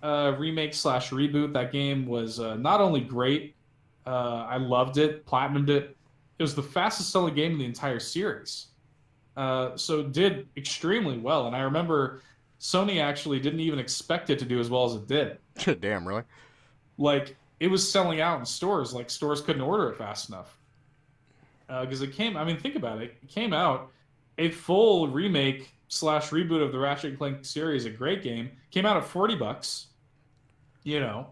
remake / reboot. That game was not only great, I loved it, platinumed it. It was the fastest selling game in the entire series. So it did extremely well. And I remember Sony actually didn't even expect it to do as well as it did. Damn, really? Like, it was selling out in stores. Like, stores couldn't order it fast enough. Because think about it. It came out, a full remake / reboot of the Ratchet and Clank series, a great game, came out at $40. You know,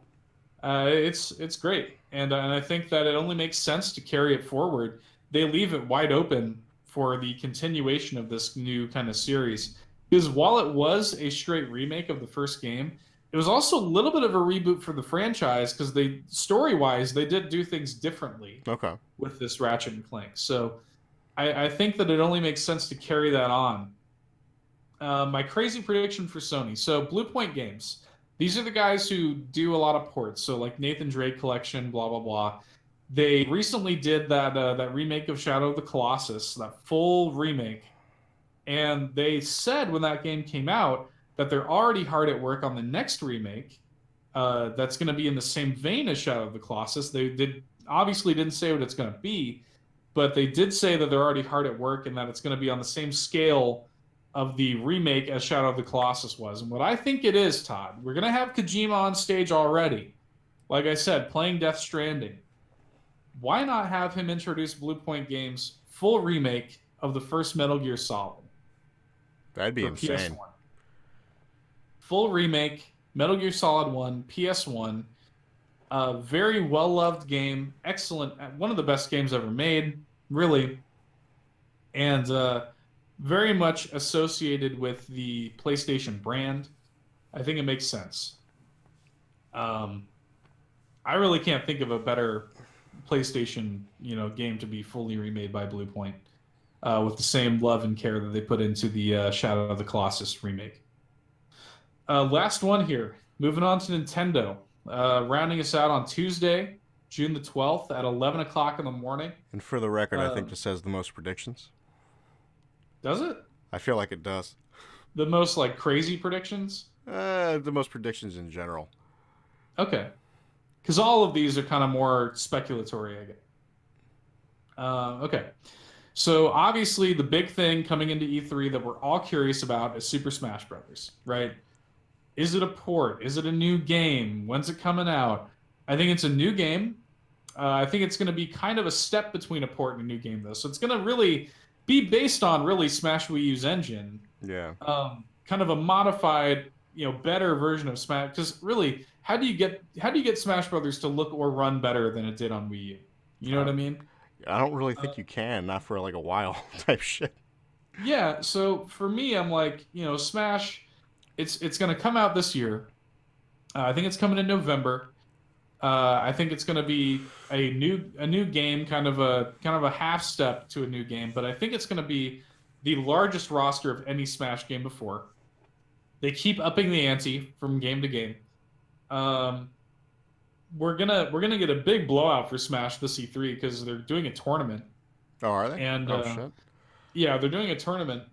it's great. And I think that it only makes sense to carry it forward. They leave it wide open for the continuation of this new kind of series. Because while it was a straight remake of the first game, it was also a little bit of a reboot for the franchise because story-wise, they did do things differently with this Ratchet and Clank. So I think that it only makes sense to carry that on. My crazy prediction for Sony. So Bluepoint Games. These are the guys who do a lot of ports. So like Nathan Drake Collection, blah, blah, blah. They recently did that remake of Shadow of the Colossus, that full remake. And they said when that game came out that they're already hard at work on the next remake that's going to be in the same vein as Shadow of the Colossus. They obviously didn't say what it's going to be, but they did say that they're already hard at work and that it's going to be on the same scale of the remake as Shadow of the Colossus was. And what I think it is, Todd, we're going to have Kojima on stage already. Like I said, playing Death Stranding. Why not have him introduce Bluepoint Games' full remake of the first Metal Gear Solid? That'd be insane. PS1. Full remake, Metal Gear Solid 1, PS1. Very well-loved game. Excellent. One of the best games ever made, really. And very much associated with the PlayStation brand. I think it makes sense. I really can't think of a better PlayStation, game to be fully remade by Blue Point, with the same love and care that they put into the Shadow of the Colossus remake. Last one here. Moving on to Nintendo. Rounding us out on Tuesday, June the 12th at 11 o'clock in the morning. And for the record, I think this has the most predictions. Does it? I feel like it does. The most like crazy predictions? The most predictions in general. Okay. Because all of these are kind of more speculatory, I guess. Okay. So obviously the big thing coming into E3 that we're all curious about is Super Smash Brothers, right? Is it a port? Is it a new game? When's it coming out? I think it's a new game. I think it's going to be kind of a step between a port and a new game, though. So it's going to really be based on really Smash Wii U's engine. Yeah. Kind of a modified, better version of Smash. Because really, how do you get Smash Brothers to look or run better than it did on Wii U? You know what I mean? I don't really think you can, not for like a while type shit. Yeah. So for me, I'm like, Smash. It's going to come out this year. I think it's coming in November. I think it's going to be a new game, kind of a half step to a new game, but I think it's going to be the largest roster of any Smash game before. They keep upping the ante from game to game. We're gonna get a big blowout for Smash this E3 because they're doing a tournament. Oh, are they? And shit. Yeah, they're doing a tournament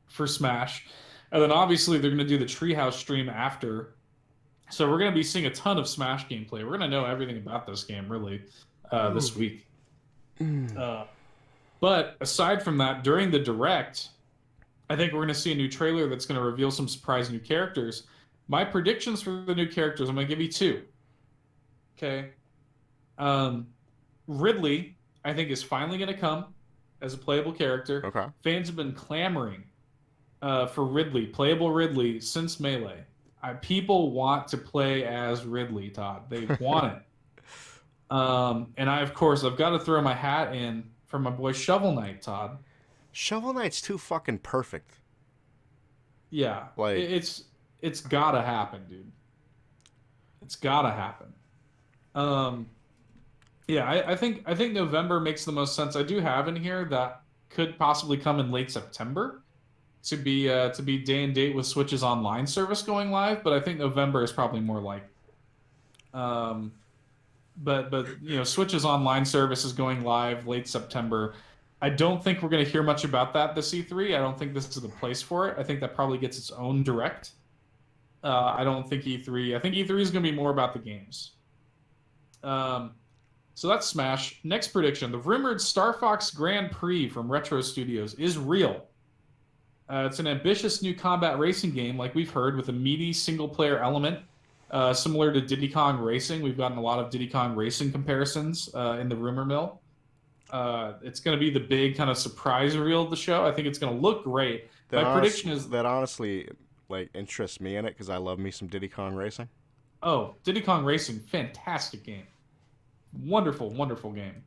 for Smash. And then obviously they're going to do the Treehouse stream after. So we're going to be seeing a ton of Smash gameplay. We're going to know everything about this game, really, this week. But aside from that, during the Direct, I think we're going to see a new trailer that's going to reveal some surprise new characters. My predictions for the new characters, I'm going to give you two. Okay. Ridley, I think, is finally going to come as a playable character. Okay. Fans have been clamoring for Ridley, playable Ridley, since Melee. People want to play as Ridley, Todd. They want it. And I've got to throw my hat in for my boy Shovel Knight, Todd. Shovel Knight's too fucking perfect. Yeah, like it's gotta happen, dude. It's gotta happen. Yeah, I think November makes the most sense. I do have in here that could possibly come in late September to be day and date with Switch's online service going live, but I think November is probably more like. But Switch's online service is going live late September. I don't think we're going to hear much about that this E3. I don't think this is the place for it. I think that probably gets its own Direct. I don't think E3. I think E3 is going to be more about the games. So that's Smash. Next prediction: the rumored Star Fox Grand Prix from Retro Studios is real. It's an ambitious new combat racing game, like we've heard, with a meaty single-player element, similar to Diddy Kong Racing. We've gotten a lot of Diddy Kong Racing comparisons in the rumor mill. It's going to be the big kind of surprise reveal of the show. I think it's going to look great. My prediction is that honestly interests me in it because I love me some Diddy Kong Racing. Oh, Diddy Kong Racing, fantastic game, wonderful, wonderful game.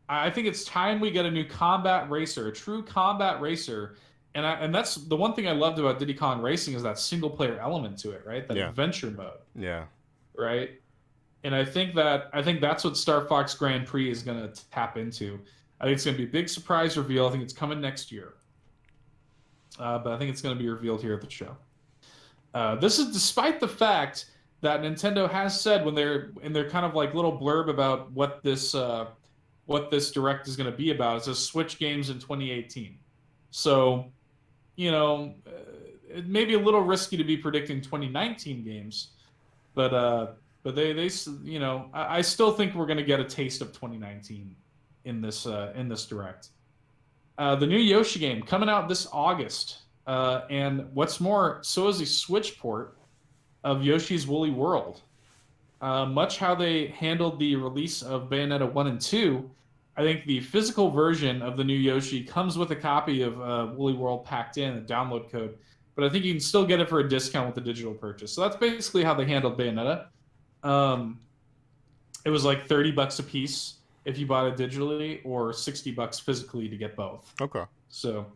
I think it's time we get a new combat racer, a true combat racer, and that's the one thing I loved about Diddy Kong Racing is that single player element to it, right? That adventure mode. Yeah. Right. And I think that's what Star Fox Grand Prix is going to tap into. I think it's going to be a big surprise reveal. I think it's coming next year. But I think it's going to be revealed here at the show. This is despite the fact that Nintendo has said when they're in their kind of like little blurb about what this Direct is going to be about. It says Switch games in 2018. So, it may be a little risky to be predicting 2019 games, but they I still think we're going to get a taste of 2019 in this Direct. The new Yoshi game coming out this August, and what's more, so is a Switch port of Yoshi's Woolly World. Much how they handled the release of Bayonetta 1 and 2, I think the physical version of the new Yoshi comes with a copy of Woolly World packed in, a download code, but I think you can still get it for a discount with the digital purchase. So that's basically how they handled Bayonetta. It was like $30 a piece if you bought it digitally, or $60 physically to get both. Okay. So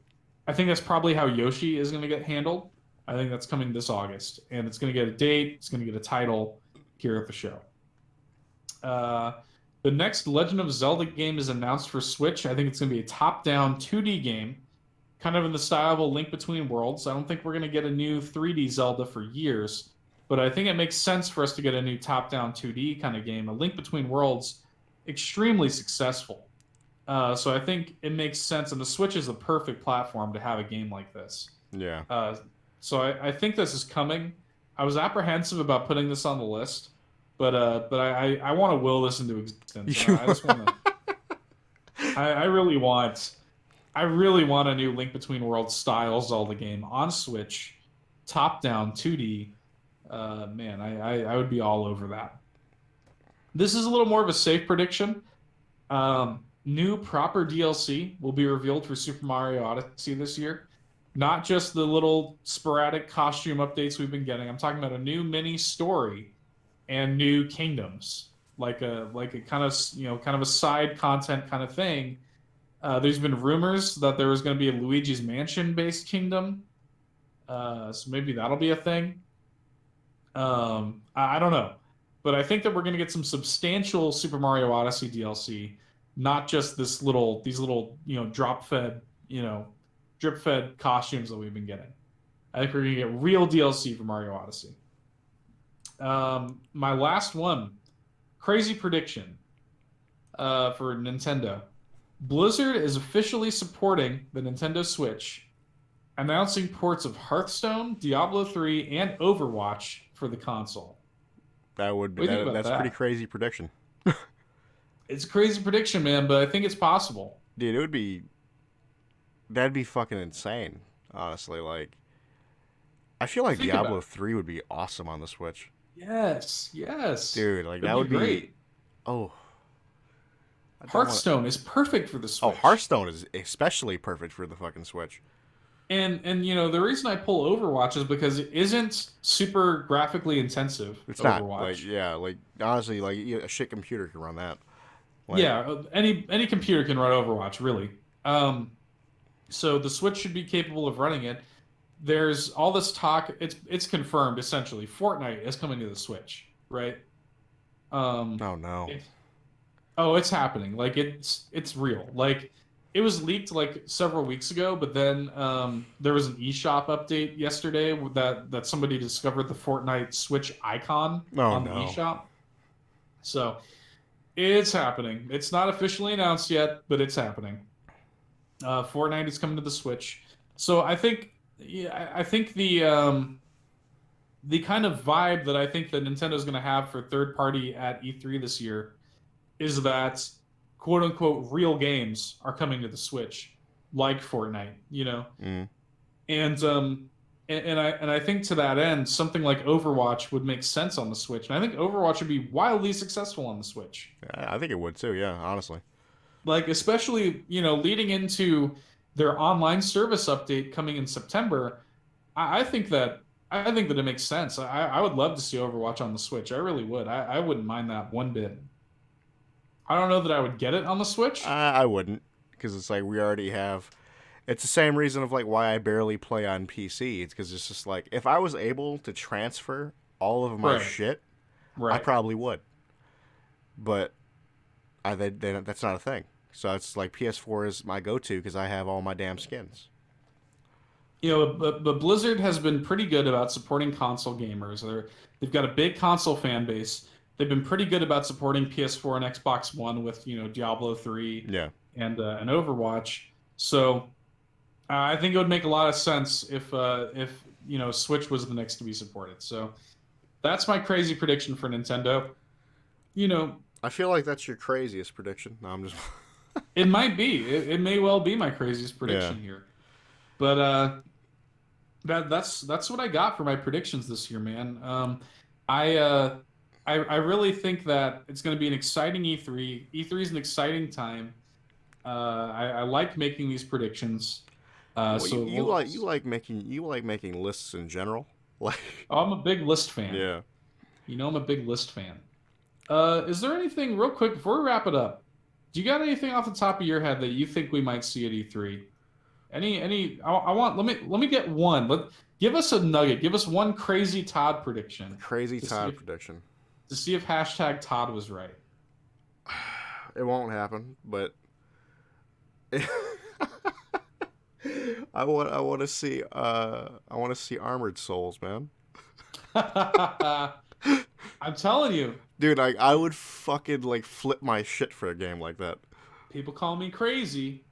I think that's probably how Yoshi is going to get handled. I think that's coming this August, and it's going to get a date. It's going to get a title here at the show. The next Legend of Zelda game is announced for Switch. I think it's going to be a top-down 2D game, kind of in the style of a Link Between Worlds. I don't think we're going to get a new 3D Zelda for years, but I think it makes sense for us to get a new top-down 2D kind of game. A Link Between Worlds, extremely successful. So I think it makes sense, and the Switch is the perfect platform to have a game like this. Yeah. So I think this is coming. I was apprehensive about putting this on the list, but I want to will this into existence. I just want to. I really want a new Link Between Worlds style Zelda game on Switch, top down 2D. Man, I would be all over that. This is a little more of a safe prediction. New proper DLC will be revealed for Super Mario Odyssey this year. Not just the little sporadic costume updates we've been getting. I'm talking about a new mini story and new kingdoms, like a kind of a side content kind of thing. There's been rumors that there was going to be a Luigi's Mansion based kingdom, so maybe that'll be a thing. I don't know, but I think that we're going to get some substantial Super Mario Odyssey DLC, not just these little drip fed costumes that we've been getting. I think we're going to get real DLC for Mario Odyssey. My last one, crazy prediction for Nintendo. Blizzard is officially supporting the Nintendo Switch, announcing ports of Hearthstone, Diablo 3, and Overwatch for the console. That's pretty crazy prediction. It's a crazy prediction, man, but I think it's possible. Dude, that'd be fucking insane, honestly. Like, I feel like Diablo 3 would be awesome on the Switch. Yes. Dude, like, that would be great. Oh. Hearthstone is perfect for the Switch. Oh, Hearthstone is especially perfect for the fucking Switch. And the reason I pull Overwatch is because it isn't super graphically intensive. It's Overwatch. not. Like, honestly, like, a shit computer can run that. Like, yeah, any computer can run Overwatch, really. So the Switch should be capable of running it. There's all this talk. It's confirmed, essentially. Fortnite is coming to the Switch, right? Oh, no. It's happening. Like, it's real. Like, it was leaked, like, several weeks ago, but then there was an eShop update yesterday that somebody discovered the Fortnite Switch icon on the eShop. So, it's happening. It's not officially announced yet, but it's happening. Fortnite is coming to the Switch. So, I think the kind of vibe that I think that Nintendo's going to have for third party at E3 this year is that quote unquote real games are coming to the Switch, like Fortnite, and I think to that end, something like Overwatch would make sense on the Switch, and I think Overwatch would be wildly successful on the Switch. I think it would too, yeah, honestly. Like, especially leading into their online service update coming in September, I think that it makes sense. I would love to see Overwatch on the Switch. I really would. I wouldn't mind that one bit. I don't know that I would get it on the Switch. I wouldn't, because it's like we already have. It's the same reason of like why I barely play on PC. It's because it's just like if I was able to transfer all of my shit, I probably would. But that's not a thing. So it's like PS4 is my go-to because I have all my damn skins. But Blizzard has been pretty good about supporting console gamers. They've got a big console fan base. They've been pretty good about supporting PS4 and Xbox One with Diablo 3 and Overwatch. So I think it would make a lot of sense if Switch was the next to be supported. So that's my crazy prediction for Nintendo. I feel like that's your craziest prediction. No, I'm just. It might be. It may well be my craziest prediction here. But that's what I got for my predictions this year, man. I really think that it's going to be an exciting E3. E3 is an exciting time. I like making these predictions. You like making lists in general. Like, I'm a big list fan. Yeah. I'm a big list fan. Is there anything real quick before we wrap it up? Do you got anything off the top of your head that you think we might see at E3 I want. Let me get one. Give us a nugget. Give us one crazy Todd prediction. Crazy Todd prediction. To see if hashtag Todd was right. It won't happen, but I want to see Armored Souls, man. I'm telling you, dude. I would fucking like flip my shit for a game like that. People call me crazy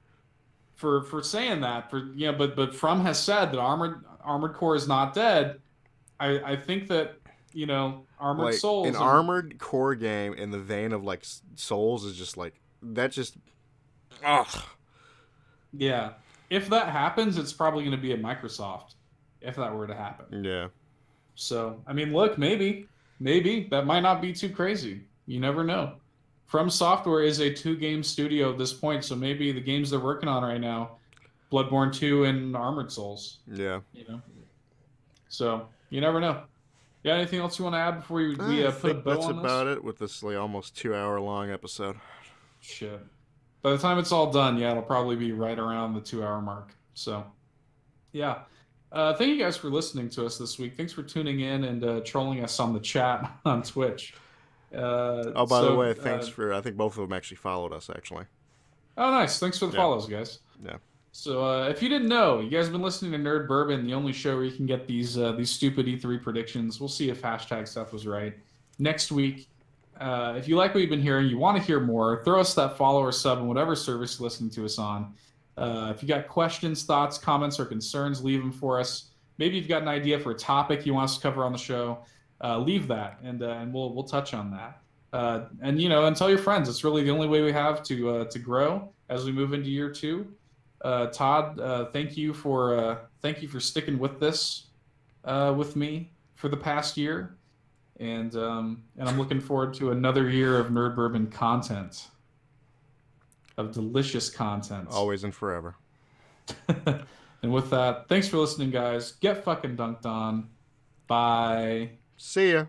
for saying that. But From has said that Armored Core is not dead. I think that Armored like, Souls, an Armored Core game in the vein of like Souls is just like that. Just ugh. Yeah. If that happens, it's probably going to be at Microsoft. If that were to happen. Yeah. So, I mean, look, maybe that might not be too crazy. You never know. From Software is a 2-game studio at this point, so maybe the games they're working on right now, Bloodborne 2 and Armored Souls. Yeah. So, you never know. Yeah, anything else you want to add before we put a bow on this? That's about it with this like almost 2-hour-long episode. Shit. By the time it's all done, yeah, it'll probably be right around the 2-hour mark. So, yeah. Thank you guys for listening to us this week. Thanks for tuning in and trolling us on the chat on Twitch. By the way, thanks for... I think both of them actually followed us, actually. Oh, nice. Thanks for the follows, guys. Yeah. So, if you didn't know, you guys have been listening to Nerd Bourbon, the only show where you can get these stupid E3 predictions. We'll see if hashtag Seth was right. Next week, if you like what you've been hearing, you want to hear more, throw us that follow or sub on whatever service you're listening to us on. If you got questions, thoughts, comments, or concerns, leave them for us. Maybe you've got an idea for a topic you want us to cover on the show. Leave that, and we'll touch on that. And tell your friends. It's really the only way we have to grow as we move into year 2. Todd, thank you for sticking with this with me for the past year, and I'm looking forward to another year of Nerd Bourbon content, of delicious content, always and forever. And with that, thanks for listening, guys. Get fucking dunked on. Bye. See ya.